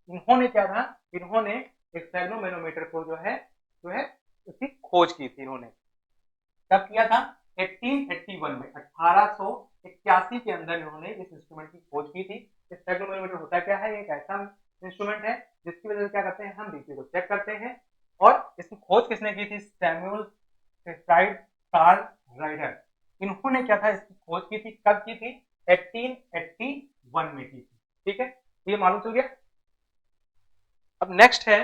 इन्होंने क्या था, इन्होंने स्फेग्नोमैनोमीटर को जो है उसकी खोज की थी। इन्होंने कब किया था, 1881 में, 1881 के अंदर इन्होंने इस इंस्ट्रूमेंट की खोज की थी। स्पेक्ट्रोमीटर होता क्या है, एक ऐसा इंस्ट्रूमेंट है जिसकी वजह से क्या करते हैं, हम बीपी को चेक करते हैं। और इसकी खोज किसने की थी, सैमुअल कार्ल राइटर। इन्होंने क्या था, इसकी खोज की थी, कब की थी, 1881 में की थी। ठीक है, ये मालूम चल गया। अब नेक्स्ट है,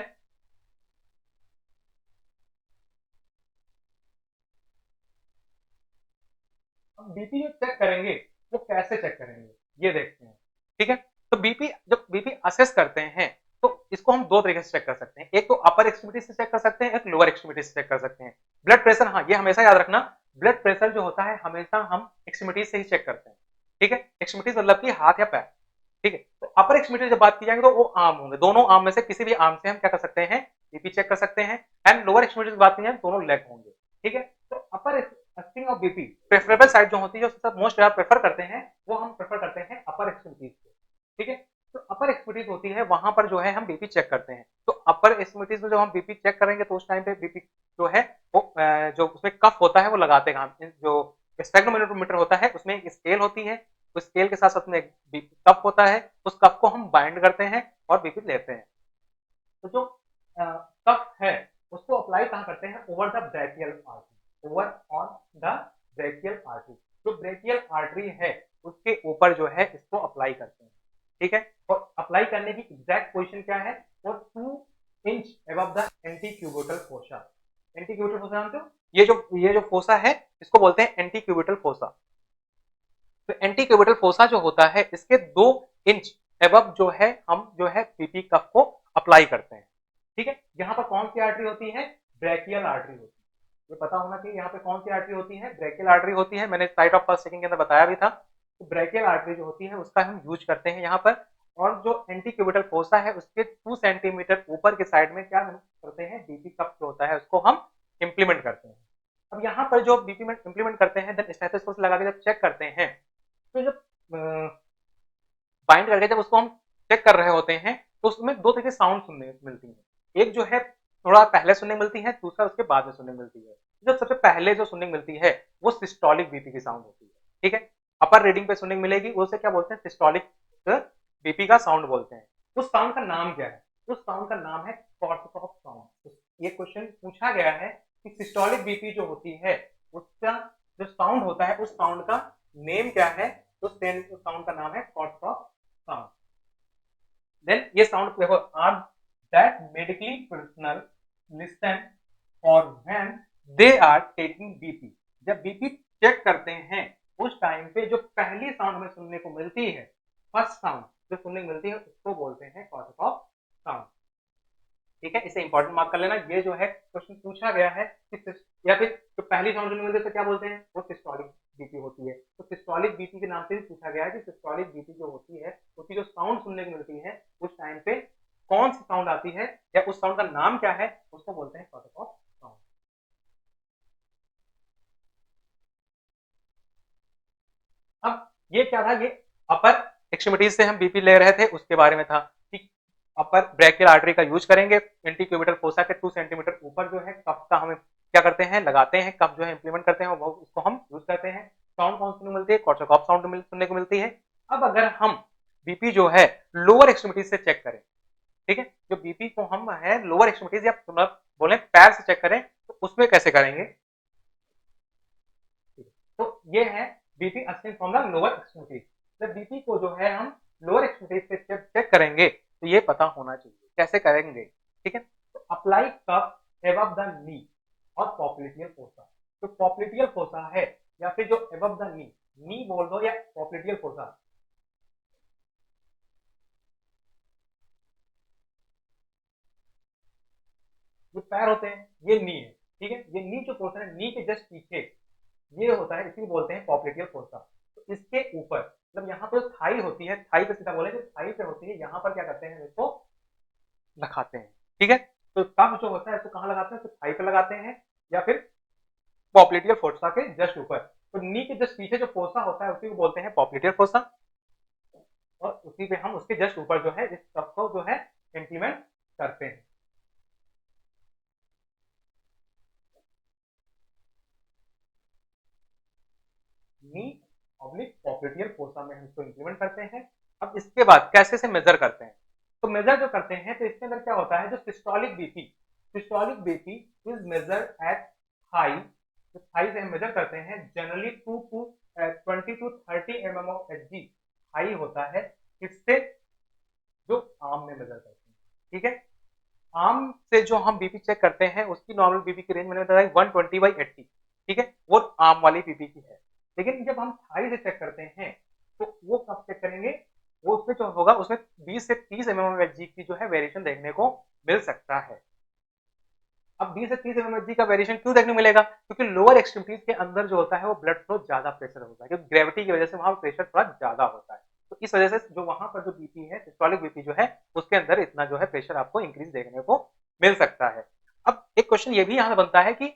हम बीपी जो चेक करेंगे वो कैसे चेक करेंगे ये देखते हैं। ठीक है, तो बीपी जब बीपी असेस करते हैं तो इसको हम दो तरीके से चेक कर सकते हैं। एक तो अपर एक्सट्रीमिटी से चेक कर सकते हैं, एक लोअर एक्सट्रीमिटी से चेक कर सकते हैं। ब्लड प्रेशर, हाँ ये हमेशा याद रखना, ब्लड प्रेशर जो होता है हमेशा हम एक्सट्रीमिटी से ही चेक करते हैं। ठीक है, एक्सट्रीमिटी मतलब कि हाथ या पैर। ठीक है, तो अपर एक्सट्रीमिटी जब बात की जाएगी तो वो आर्म होंगे, दोनों आर्म में से किसी भी आर्म से हम क्या कर सकते हैं, बीपी चेक कर सकते हैं। एंड लोअर एक्सट्रीमिटी की बात की जाए दोनों लेग होंगे। ठीक है, तो upper testing of BP preferable side जो होती है, जो सब मोस्ट ज्यादा प्रेफर करते हैं, वो हम प्रेफर करते हैं अपर एक्सट्रीमिटीज को। ठीक है, तो अपर एक्सट्रीमिटीज होती है वहां पर जो है हम बीपी चेक करते हैं। तो अपर एक्सट्रीमिटीज में जब हम बीपी चेक करेंगे तो उस टाइम पे बीपी जो है वो जो उसमें कफ होता है वो लगाते हैं हम। जो स्पेक्ट्रोमीटर होता है उसमें एक स्केल होती है, उस स्केल के साथ साथ में एक कफ होता है, उस कफ को हम बाइंड करते हैं और बीपी लेते हैं। तो जो कफ है उसको अप्लाई कहाँ करते हैं, over the brachial artery, over on the brachial artery. जो ब्रैकियल आर्टरी है उसके ऊपर जो है इसको अप्लाई करते हैं। ठीक है, और अप्लाई करने की एग्जैक्ट पोजीशन क्या है, और 2 inch above the antecubital fossa. Antecubital fossa जानते हो, ये जो फोसा है इसको बोलते हैं एंटीक्यूबिटल फोसा। तो एंटीक्यूबिटल फोसा जो होता है इसके 2 इंच एबव जो है हम जो है पीपी कफ को अप्लाई करते हैं। ठीक है, यहाँ पर कौन सी आर्टरी होती है, ब्रैकियल आर्टरी होती है। ये पता होना चाहिए यहाँ पे कौन सी आर्टरी होती है, ब्रैकियल आर्टरी होती है। मैंने साइट ऑफ फर्स्ट सेकंड के अंदर बताया भी था। तो ब्रैकियल आर्टरी जो होती है उसका हम यूज करते हैं यहाँ पर। और जो एंटीक्यूबिटल फोसा है उसके 2 सेंटीमीटर ऊपर के साइड में क्या करते हैं, बीपी कफ जो होता है उसको हम इंप्लीमेंट करते हैं। अब यहाँ पर जो बीपी में इंप्लीमेंट करते हैं, देन स्टेथोस्कोप लगा के जब चेक करते हैं, तो जब बाइंड करके जब उसको हम चेक कर रहे होते हैं तो उसमें दो तरह की साउंड सुनने मिलती है। एक जो है थोड़ा पहले सुनने मिलती है, दूसरा उसके बाद में सुनने मिलती है। जो सबसे पहले जो सुनने मिलती है वो सिस्टोलिक बीपी की साउंड होती है। ठीक है, अपर रीडिंग पे सुनने मिलेगी, उसे क्या बोलते हैं, सिस्टोलिक बीपी का साउंड बोलते हैं। उस साउंड का नाम क्या है, उस साउंड का नाम है कॉर्टिकॉफ साउंड। ये क्वेश्चन पूछा गया है कि सिस्टोलिक बीपी जो होती है उसका जो साउंड होता है उस साउंड का नेम क्या है, तो साउंड का नाम है कॉर्टिकॉफ साउंड। देन ये साउंड देखो, are that medically personnel listen और when they are taking BP. जब बीपी चेक करते हैं उस टाइम पे जो पहली साउंड हमें सुनने को मिलती है, फर्स्ट साउंड जो सुनने को मिलती है उसको बोलते हैं कॉर्टिकॉप साउंड। ठीक है, इसे इंपॉर्टेंट मार्क कर लेना। ये जो है क्वेश्चन पूछा गया है कि या फिर जो पहली साउंड सुनने को मिलती है तो क्या बोलते हैं, वो सिस्टोलिक बीपी होती है। तो सिस्टोलिक बीपी के नाम से भी पूछा गया है कि सिस्टोलिक बीपी जो होती है उसकी जो साउंड सुनने को मिलती है उस टाइम पे कौन सी साउंड आती है या उस साउंड का नाम क्या है, उसको बोलते हैं कॉर्टिकॉप साउंड। अब ये क्या था, ये अपर एक्सट्रीमिटीज से हम बीपी ले रहे थे उसके बारे में था कि अपर ब्रैकियल आर्टरी का यूज करेंगे, इंटीक्यूबिटल फोसा के 2 सेंटीमीटर ऊपर जो है कफ का हमें क्या करते हैं, लगाते हैं, कफ जो है इंप्लीमेंट करते हैं, वो उसको हम यूज करते हैं। साउंड कौन सुनने को मिलती है, कॉर्टिकॉप साउंड सुनने को मिलती है। अब अगर हम बीपी जो है लोअर एक्सट्रीमिटीज से चेक करें, ठीक है, जो बीपी को हम है लोअर एक्सट्रीमिटीज या बोले पैर से चेक करें तो उसमें कैसे करेंगे, तो ये है BP testing from the lower extremities. जब बीपी को जो है हम लोअर एक्सट्रीमिटीज से चेक करेंगे तो ये पता होना चाहिए कैसे करेंगे। ठीक है, तो apply cuff above the knee और पॉप्लिटियल फोसा। तो पॉप्लिटियल फोसा है या फिर जो एबव द नी बोल दो या पॉप्लिटियल फोसा, जो पैर होते हैं ये नी है। ठीक है, ये नी जो पोर्शन है, नी के जस्ट पीछे ये होता है, इसी बोलते हैं पॉप्लिटियल फोसा। तो इसके ऊपर मतलब यहाँ पे थाई होती है, थाई पे सीधा बोले जो थाई पे होती है, यहाँ पर क्या करते हैं इसको लगाते हैं। ठीक है, तो कफ जो होता है इसको कहाँ लगाते हैं, तो थाई पे लगाते हैं या फिर पॉप्लिटियल फोसा के जस्ट ऊपर। तो नी के जस्ट पीछे जो फोसा होता है उसी को बोलते हैं पॉप्लिटियल फोसा, और उसी पे हम उसके जस्ट ऊपर जो है इस कफ को जो है इम्प्लीमेंट करते हैं। नी ऑब्लिक पॉप्लिटियल फोसा में हम इसको इंप्लीमेंट करते हैं। अब इसके बाद कैसे से मेजर करते हैं, तो मेजर जो करते हैं तो इसके अंदर क्या होता है, जो systolic BP is measured at thigh, तो थाई से हम मेजर करते हैं generally 2 to 20 to 30 mm of Hg high होता है। इससे जो आर्म में मेजर करते हैं, ठीक है, आर्म से जो हम बीपी चेक करते हैं उसकी नॉर्मल बीपी की रेंज मैंने बताया 120/80। ठीक है, वो आर्म वाली बीपी की है। लेकिन जब हम थाई से चेक करते हैं तो वो कब चेक करेंगे, वो उसमें जो होगा उसमें 20 से 30 mmHg की जो है वेरिएशन देखने को मिल सकता है। अब 20 से 30 mmHg का वेरिएशन क्यों देखने को मिलेगा, क्योंकि लोअर एक्सट्रीमिटीज के अंदर जो होता है वो ब्लड फ्लो ज्यादा प्रेशर होता है, क्योंकि ग्रेविटी की वजह से वहां प्रेशर थोड़ा ज्यादा होता है। तो इस वजह से जो वहां पर जो बीपी है, सिस्टोलिक बीपी जो है उसके अंदर इतना जो है प्रेशर आपको इंक्रीज देखने को मिल सकता है। अब एक क्वेश्चन ये भी यहाँ बनता है कि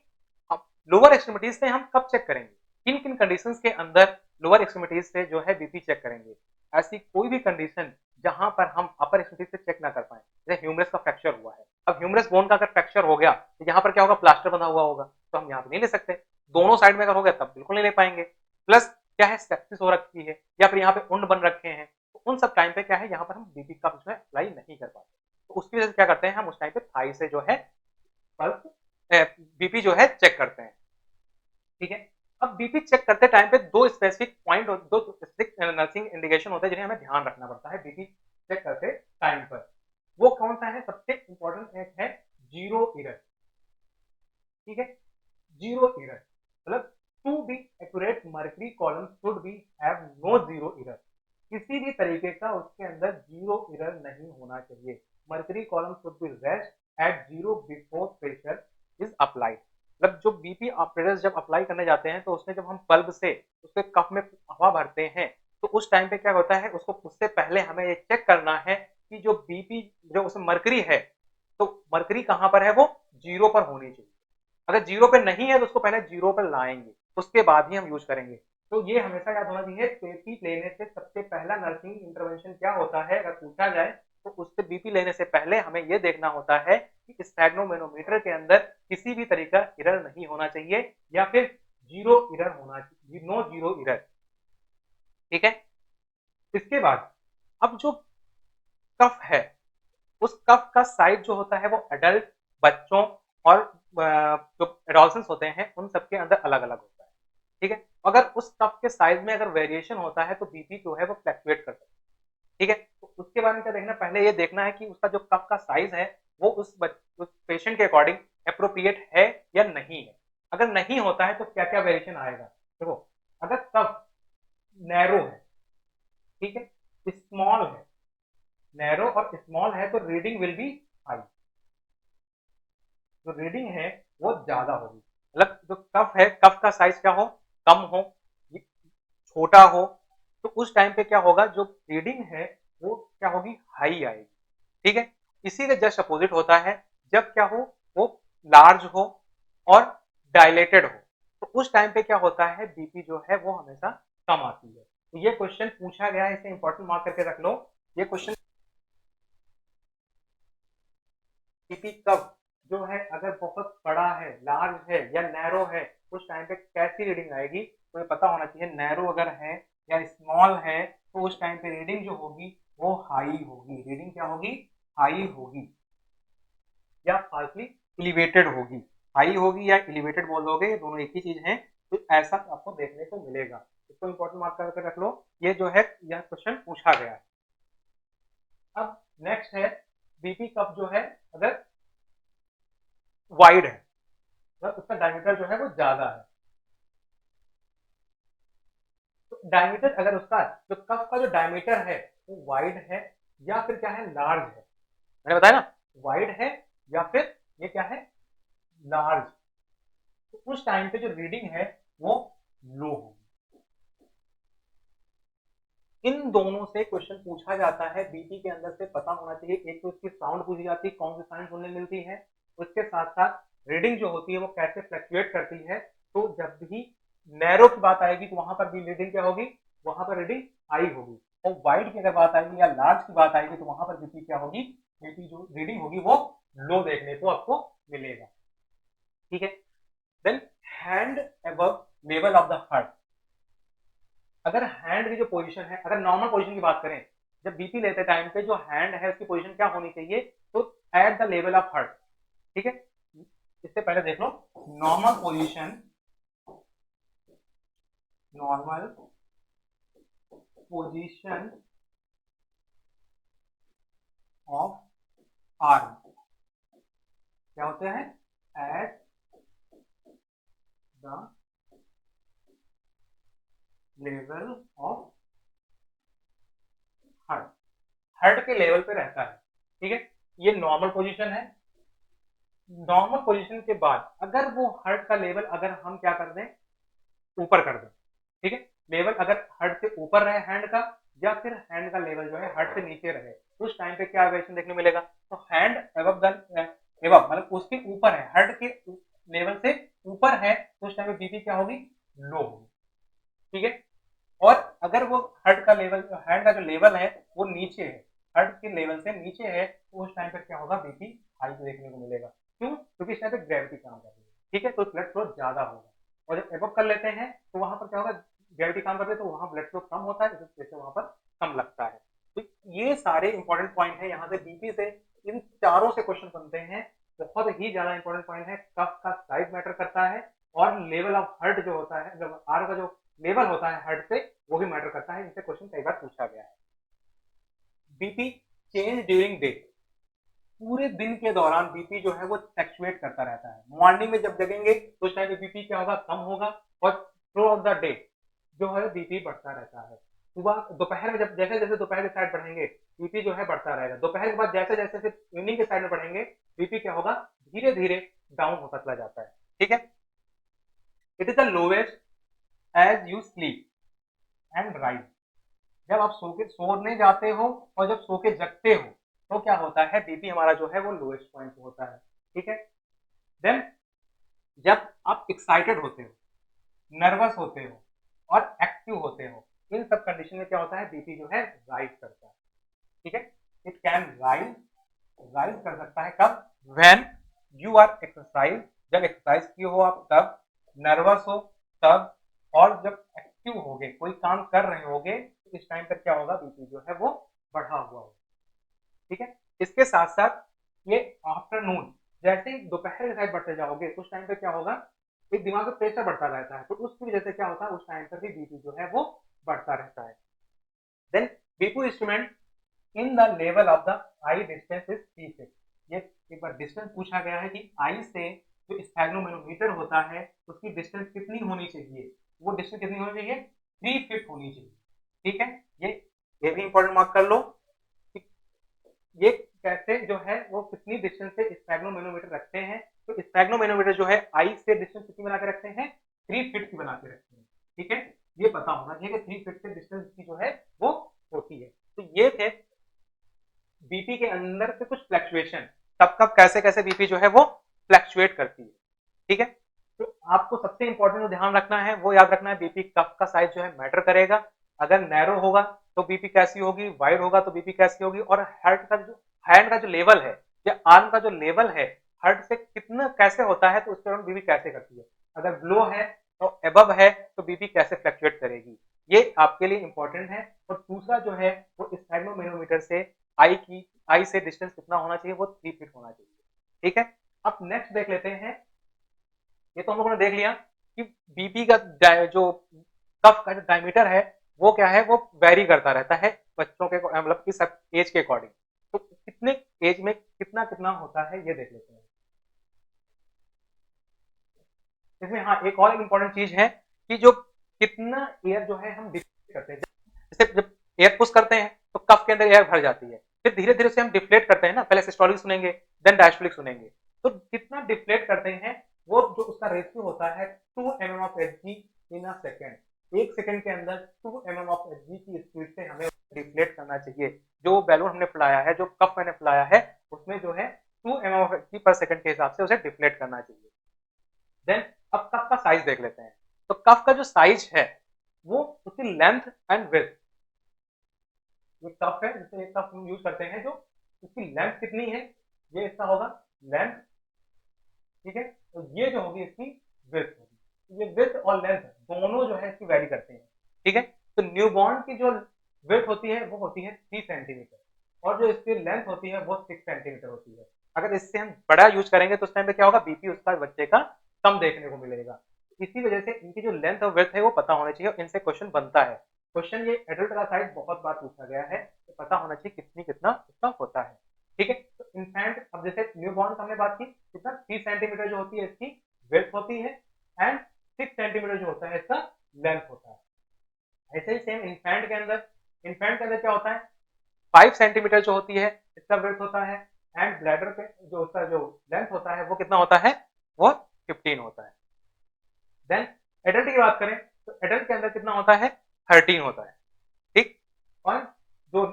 लोअर एक्सट्रीमिटीज से हम कब चेक करेंगे, किन किन कंडीशंस के अंदर लोअर एक्सट्रीमिटीज से जो है बीपी चेक करेंगे। ऐसी कोई भी कंडीशन जहां पर हम अपर एक्सट्रीमिटीज से चेक ना कर पाए, जैसे ह्यूमरस का फ्रैक्चर हुआ है। अब ह्यूमरस बोन का अगर फ्रैक्चर हो गया तो यहाँ पर क्या होगा, प्लास्टर बंधा हुआ होगा, तो हम यहाँ पे नहीं ले सकते। दोनों साइड में अगर हो गया तब बिल्कुल नहीं ले पाएंगे। प्लस क्या है, सेप्सिस हो रखी है या फिर यहाँ पे उंड बन रखे हैं, तो उन सब टाइम पे क्या है, यहाँ पर हम बीपी का उसमें अप्लाई नहीं कर पाते। तो उसकी वजह से क्या करते हैं, हम उस टाइम पे थाई से जो है पल्स बीपी जो है चेक करते हैं। ठीक है, अब बीपी चेक करते टाइम पे दो स्पेसिफिक पॉइंट, दो स्पेसिफिक नर्सिंग इंडिकेशन होते हैं जिन्हें हमें ध्यान रखना पड़ता है बीपी चेक करते टाइम पर। वो कौन सा है, सबसे इंपॉर्टेंट एक है जीरो एरर। ठीक है, जीरो एरर मतलब to be accurate mercury column should be have no zero error. किसी भी तरीके का उसके अंदर जीरो एरर नहीं होना चाहिए। Mercury column should B rest at zero before pressure is applied. मतलब जो बीपी ऑपरेटर्स जब अप्लाई करने जाते हैं तो उसमें जब हम बल्ब से उसके कफ में हवा भरते हैं तो उस टाइम पे क्या होता है, उसको उससे पहले हमें ये चेक करना है कि जो बीपी जो उसमें मर्करी है, तो मर्करी कहाँ पर है, वो जीरो पर होनी चाहिए। अगर जीरो पे नहीं है तो उसको पहले जीरो पर लाएंगे, उसके बाद ही हम यूज करेंगे। तो ये हमेशा याद होना चाहिए, बीपी लेने से सबसे पहला नर्सिंग इंटरवेंशन क्या होता है अगर पूछा जाए तो उससे बीपी लेने से पहले हमें यह देखना होता है कि स्टैग्नोमेनोमीटर के अंदर किसी भी तरीका एरर नहीं होना चाहिए या फिर जीरो एरर होना चाहिए, नो जीरो एरर। ठीक है, इसके बाद अब जो कफ है उस कफ का साइज जो होता है वो एडल्ट, बच्चों और जो एडोलसेंस होते हैं उन सबके अंदर अलग अलग होता है। ठीक है, अगर उस कफ के साइज में अगर वेरिएशन होता है तो बीपी जो है वो फ्लक्चुएट कर सकता है। ठीक है, तो उसके बारे में क्या देखना, पहले ये देखना है कि उसका जो कफ का साइज है वो उस पेशेंट के अकॉर्डिंग अप्रोप्रिएट है या नहीं है। अगर नहीं होता है तो क्या क्या वेरिएशन आएगा, देखो अगर कफ नैरो है, ठीक है, स्मॉल है, नैरो और स्मॉल है तो रीडिंग विल बी हाई, जो रीडिंग है वो ज्यादा होगी। मतलब जो कफ है, कफ का साइज क्या हो, कम हो, छोटा हो, तो उस टाइम पे क्या होगा, जो रीडिंग है वो क्या होगी, हाई आएगी। ठीक है, इसी के जस्ट अपोजिट होता है जब क्या हो, वो लार्ज हो और डायलेटेड हो, तो उस टाइम पे क्या होता है, बीपी जो है वो हमेशा कम आती है। तो ये क्वेश्चन पूछा गया है, इसे इंपॉर्टेंट मार्क करके रख लो। ये क्वेश्चन बीपी कब जो है अगर बहुत बड़ा है, लार्ज है या नैरो है, उस टाइम पे कैसी रीडिंग आएगी, तो ये पता होना चाहिए। नैरो अगर है या स्मॉल है तो उस टाइम पे रीडिंग जो होगी वो हाई होगी। रीडिंग क्या होगी, हाई होगी या फाल्सली एलिवेटेड होगी। हाई होगी या एलिवेटेड बोल दोगे, ये दोनों एक ही चीज है। तो ऐसा आपको देखने को मिलेगा, इसको इंपॉर्टेंट मार्क करके रख लो। ये जो है यह क्वेश्चन पूछा गया है। अब नेक्स्ट है बीपी कप जो है अगर वाइड है, मतलब उसका डायमीटर जो है वो ज्यादा है। तो डायमीटर अगर उसका, जो कप का जो डायमीटर है वो वाइड है या फिर क्या है, लार्ज है। मैंने बताया ना, वाइड है या फिर ये क्या है, लार्ज, तो उस टाइम पे जो रीडिंग है वो लो होगी। इन दोनों से क्वेश्चन पूछा जाता है, बीपी के अंदर से पता होना चाहिए। एक तो इसकी साउंड पूछी जाती है, कौन सी साउंड सुनने मिलती है, उसके साथ साथ रीडिंग जो होती है वो कैसे फ्लक्चुएट करती है। तो जब भी नैरो की बात आएगी तो वहां पर भी रीडिंग क्या होगी, वहां पर रीडिंग हाई होगी। और वाइड की अगर बात आएगी या लार्ज की बात आएगी तो वहां पर बीपी क्या होगी, बीपी जो रीडिंग होगी वो लो देखने को आपको मिलेगा। ठीक है, then hand above level of the heart. अगर हैंड की जो पोजीशन है, अगर नॉर्मल पोजीशन की बात करें, जब बीपी लेते टाइम पे जो हैंड है उसकी पोजीशन क्या होनी चाहिए, तो at the level of heart. ठीक है, इससे पहले देख लो, normal position, normal position of arm क्या होते हैं, at the level of heart, heart के लेवल पे रहता है। ठीक है, ये नॉर्मल पोजीशन है। नॉर्मल पोजीशन के बाद अगर वो हार्ट का लेवल अगर हम क्या कर दें, ऊपर कर दें, ठीक है, लेवल अगर हार्ट से ऊपर रहे हैंड का, या फिर हैंड का लेवल जो है हार्ट से नीचे रहे, तो उस टाइम पे क्या वेरिएशन देखने मिलेगा, तो हैंड अबव द, अबव मतलब उसके ऊपर है, हार्ट के लेवल से ऊपर है, तो उस टाइम पे बीपी क्या होगी, लो होगी। ठीक है, और अगर वो हार्ट का लेवल, हैंड का जो लेवल है वो नीचे है, हार्ट के लेवल से नीचे है, तो उस टाइम पर क्या होगा, बीपी हाई देखने को मिलेगा। क्यों, क्योंकि इस टाइम पे ग्रेविटी काम कर रही है। ठीक है, तो ब्लड फ्लो ज्यादा होगा। और जब एबव कर लेते हैं तो वहां पर क्या होगा, ग्रेविटी काम करती है तो वहां ब्लड फ्लो कम होता है, इस वजह से वहां पर कम लगता है। तो ये सारे इंपॉर्टेंट पॉइंट है, यहाँ से बीपी से इन चारों से क्वेश्चन बनते हैं। बहुत ही ज्यादा इंपॉर्टेंट पॉइंट है, कफ का साइज मैटर करता है, और लेवल ऑफ हार्ट जो होता है, जब आर का जो लेवल होता है हार्ट से, वो भी मैटर करता है। इनसे क्वेश्चन कई बार पूछा गया है। बीपी चेंज ड्यूरिंग डे, पूरे दिन के दौरान बीपी जो है वो फ्लक्चुएट करता रहता है। मॉर्निंग में जब जगेंगे तो उस टाइम पे बीपी क्या होगा, कम होगा, और थ्रू आउट द डे जो है बीपी बढ़ता रहता है। सुबह दोपहर में जब जैसे जैसे दोपहर के साइड बढ़ेंगे, बीपी जो है बढ़ता रहेगा। दोपहर के बाद जैसे जैसे फिर इवनिंग के साइड में बढ़ेंगे, बीपी क्या होगा, धीरे धीरे डाउन होता चला जाता है। ठीक है, it is the lowest as you sleep and rise. जब आप सो के सोने जाते हो और जब सो के जगते हो तो क्या होता है, बीपी हमारा जो है वो लोएस्ट पॉइंट होता है। ठीक है, देन जब आप एक्साइटेड होते हो, नर्वस होते हो और एक्टिव होते हो, इन सब कंडीशन में क्या होता है, बीपी जो है राइज करता है। ठीक है, इट कैन राइज, राइज कर सकता है कब, व्हेन यू आर एक्सरसाइज, जब एक्सरसाइज की हो आप तब, नर्वस हो तब, और जब एक्टिव होगे, कोई काम कर रहे होगे, तो इस टाइम पर क्या होगा, बीपी जो है वो बढ़ा हुआ होगा। ठीक है, इसके साथ साथ ये आफ्टरनून, जैसे ही दोपहर के साइड बढ़ते जाओगे उस टाइम पे क्या होगा, एक दिमाग में प्रेशर बढ़ता रहता है, तो उसकी वजह से क्या होता है, उस टाइम पर भी बीपी जो है वो बढ़ता रहता है। Then BP instrument in the level of the eye distance is P6। ये एक बार डिस्टेंस पूछा गया है कि आई से जो स्फेग्नोमेनोमीटर होता है उसकी डिस्टेंस कितनी होनी चाहिए, वो डिस्टेंस कितनी होनी चाहिए, 3 फीट होनी चाहिए। ठीक है, ये भी इंपॉर्टेंट मार्क कर लो। ये कैसे जो है वो कितनी डिस्टेंस से स्पेग्नोमेनोमीटर रखते हैं, तो स्पेग्नोमेनोमीटर जो है आई से डिस्टेंस कितनी बना के रखते हैं, 3 फीट की बना के रखते हैं। ठीक है, ये पता होना चाहिए कि 3 फीट से डिस्टेंस की जो है वो होती है। तो ये थे बीपी के अंदर से कुछ फ्लक्चुएशन, कब कब कैसे कैसे बीपी जो है वो फ्लक्चुएट करती है। ठीक है, तो आपको सबसे इंपॉर्टेंट जो ध्यान रखना है वो याद रखना है, बीपी कफ का साइज जो है मैटर करेगा। अगर नैरो होगा तो बीपी कैसी होगी, वाइड होगा तो बीपी कैसी होगी, और हार्ट का जो हैंड का जो लेवल है या आर्म का जो लेवल है हार्ट से कितना कैसे होता है, तो उसके दौरान बीपी कैसे करती है। अगर लो है तो एबव है तो बीपी कैसे फ्लक्चुएट करेगी, ये आपके लिए इंपॉर्टेंट है। और दूसरा जो है वो स्पेग्नोमेनोमीटर से आई से डिस्टेंस कितना होना चाहिए, वो 3 फीट होना चाहिए। ठीक है, अब नेक्स्ट देख लेते हैं। ये तो हम लोगों ने देख लिया कि बीपी का जो कफ का जो डायमीटर है वो क्या है, वो वेरी करता रहता है बच्चों के मतलब कि सब एज के अकॉर्डिंग। तो कितने एज में कितना कितना होता है ये देख लेते हैं। इसमें हाँ एक और इंपॉर्टेंट चीज है कि जो कितना एयर जो है हम डिफ्लेट करते हैं, जैसे जब एयर पुश करते हैं तो कफ के अंदर एयर भर जाती है, फिर धीरे धीरे से हम डिफ्लेट करते हैं ना, पहले सिस्टोलिक सुनेंगे देन डायस्टोलिक सुनेंगे। तो कितना डिफ्लेट करते हैं वो जो उसका रेशियो होता है 2 mm of Hg in a second. एक सेकंड के अंदर 2 mm ऑफ Hg की स्पीड से हमें डिफ्लेट करना चाहिए। जो बैलून हमने फुलाया है, जो कप मैंने फुलाया है, उसमें जो है 2 mm ऑफ Hg पर सेकंड के हिसाब से उसे डिफ्लेट करना चाहिए। देन अब कफ का साइज देख लेते हैं। तो कफ का जो साइज है वो उसकी लेंथ एंड विड्थ, ये कफ है जिसे एक कफ हम यूज करते हैं, जो इसकी लेंथ कितनी है, ये इसका होगा लेंथ। ठीक है, तो ये जो होगी इसकी विड्थ होगी। ये विड्थ और लेंथ दोनों जो है इसकी वैरी करते हैं। ठीक है, तो न्यूबॉर्न की जो विड्थ होती है वो होती है 3 सेंटीमीटर, और जो इसकी लेंथ होती है वो 6 सेंटीमीटर होती है। अगर इससे हम बड़ा यूज करेंगे तो उस टाइम पे क्या होगा, बीपी उसका बच्चे का कम देखने को मिलेगा। इसी वजह से इनकी जो लेंथ और विड्थ है वो पता होना चाहिए, और इनसे क्वेश्चन बनता है। क्वेश्चन ये एडल्ट का साइज बहुत बार पूछा गया है, तो पता होना चाहिए कितनी कितना इसका होता है। ठीक है, तो इनफैंट अब जैसे न्यूबॉर्न हमने बात की, कितना 3 सेंटीमीटर जो होती है इसकी विड्थ होती है, एंड 6 सेंटीमीटर जो होता है इसका लेंथ होता है। ऐसे ही सेम इन्फेंट के अंदर क्या होता है, 5 सेंटीमीटर जो होती है इसका विड्थ होता है, एंड ब्लैडर पे जो उसका जो लेंथ होता है वो कितना होता है, वो 15 होता है। देन एडल्ट की बात करें तो एडल्ट के अंदर कितना होता है, 13 होता है। ठीक, और जो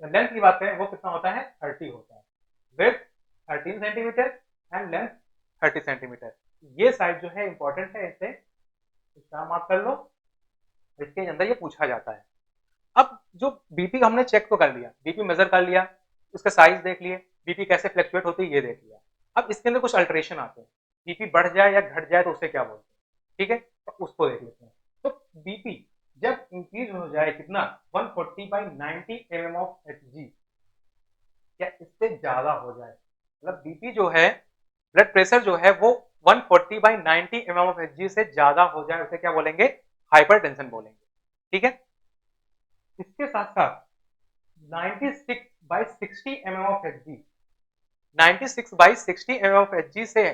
लेंथ की बात करें वो कितना होता है, 30 होता है। Width 13 centimetre and length 30 centimetre. ये साइज जो है इंपॉर्टेंट है, इससे इसका मार्क कर लो, इसके अंदर ये पूछा जाता है। अब जो बीपी हमने चेक तो कर लिया, बीपी मेजर कर लिया, उसका साइज देख लिए, बीपी कैसे फ्लक्चुएट होती है ये देख लिया। अब इसके अंदर कुछ अल्टरेशन आते हैं, बीपी बढ़ जाए या घट जाए तो उसे क्या बोलते हैं। ठीक है, तो उसको देख लेते हैं। तो बीपी जब इंक्रीज हो जाए कितना, 140/90 mm ऑफ Hg, या इससे ज्यादा हो जाए, मतलब बीपी जो है, ब्लड प्रेशर जो है वो 140/90 mm ऑफ Hg से ज्यादा हो जाए, उसे क्या बोलेंगे, हाइपरटेंशन बोलेंगे। ठीक है, इसके साथ साथ 96/60 mm of Hg, 96/60 mm of Hg से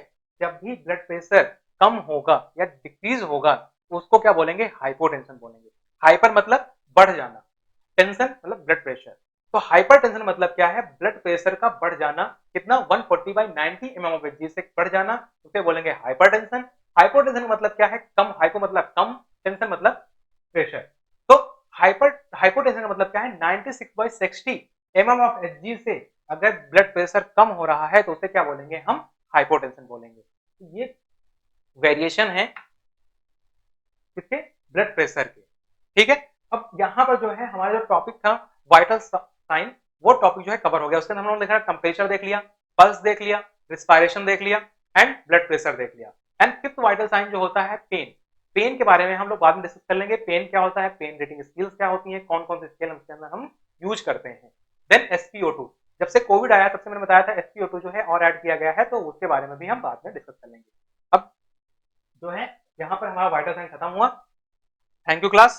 जब भी ब्लड प्रेशर कम होगा या डिक्रीज होगा तो उसको क्या बोलेंगे, हाइपोटेंशन बोलेंगे। हाइपर मतलब बढ़ जाना, टेंशन मतलब ब्लड प्रेशर। तो हाइपरटेंशन मतलब क्या है, ब्लड प्रेशर का बढ़ जाना, कितना, 140/90 mm ऑफ Hg से बढ़ जाना, उसे बोलेंगे हाइपरटेंशन। हाइपोटेंशन मतलब क्या है, कम, हाइपो मतलब कम, टेंशन मतलब प्रेशर। तो हाइपोटेंशन का मतलब क्या है, 96/60 mm ऑफ Hg से अगर ब्लड प्रेशर कम हो रहा है तो उसे क्या बोलेंगे, हम हाइपोटेंशन बोलेंगे। ये वेरिएशन है किसके, ब्लड प्रेशर के। ठीक है, अब यहाँ पर जो है हमारा जो टॉपिक था वाइटल साइन, वो टॉपिक जो है कवर हो गया। उसके अंदर हम लोग देखा टेम्परेचर देख लिया, पल्स देख लिया, रिस्पायरेशन देख लिया, एंड ब्लड प्रेशर देख लिया। एंड फिफ्थ वाइटल साइन जो होता है पेन, पेन के बारे में हम लोग बाद में डिस्कस कर लेंगे। पेन क्या होता है, पेन रेटिंग स्केल्स क्या होती है, कौन कौन से स्केल उसके अंदर हम यूज करते हैं। देन SpO2, जब से कोविड आया तब से मैंने बताया था SpO2 जो है और ऐड किया गया है, तो उसके बारे में भी हम बाद में डिस्कस कर लेंगे। अब जो है यहाँ पर हमारा वाइटल साइन खत्म हुआ। Thank you class.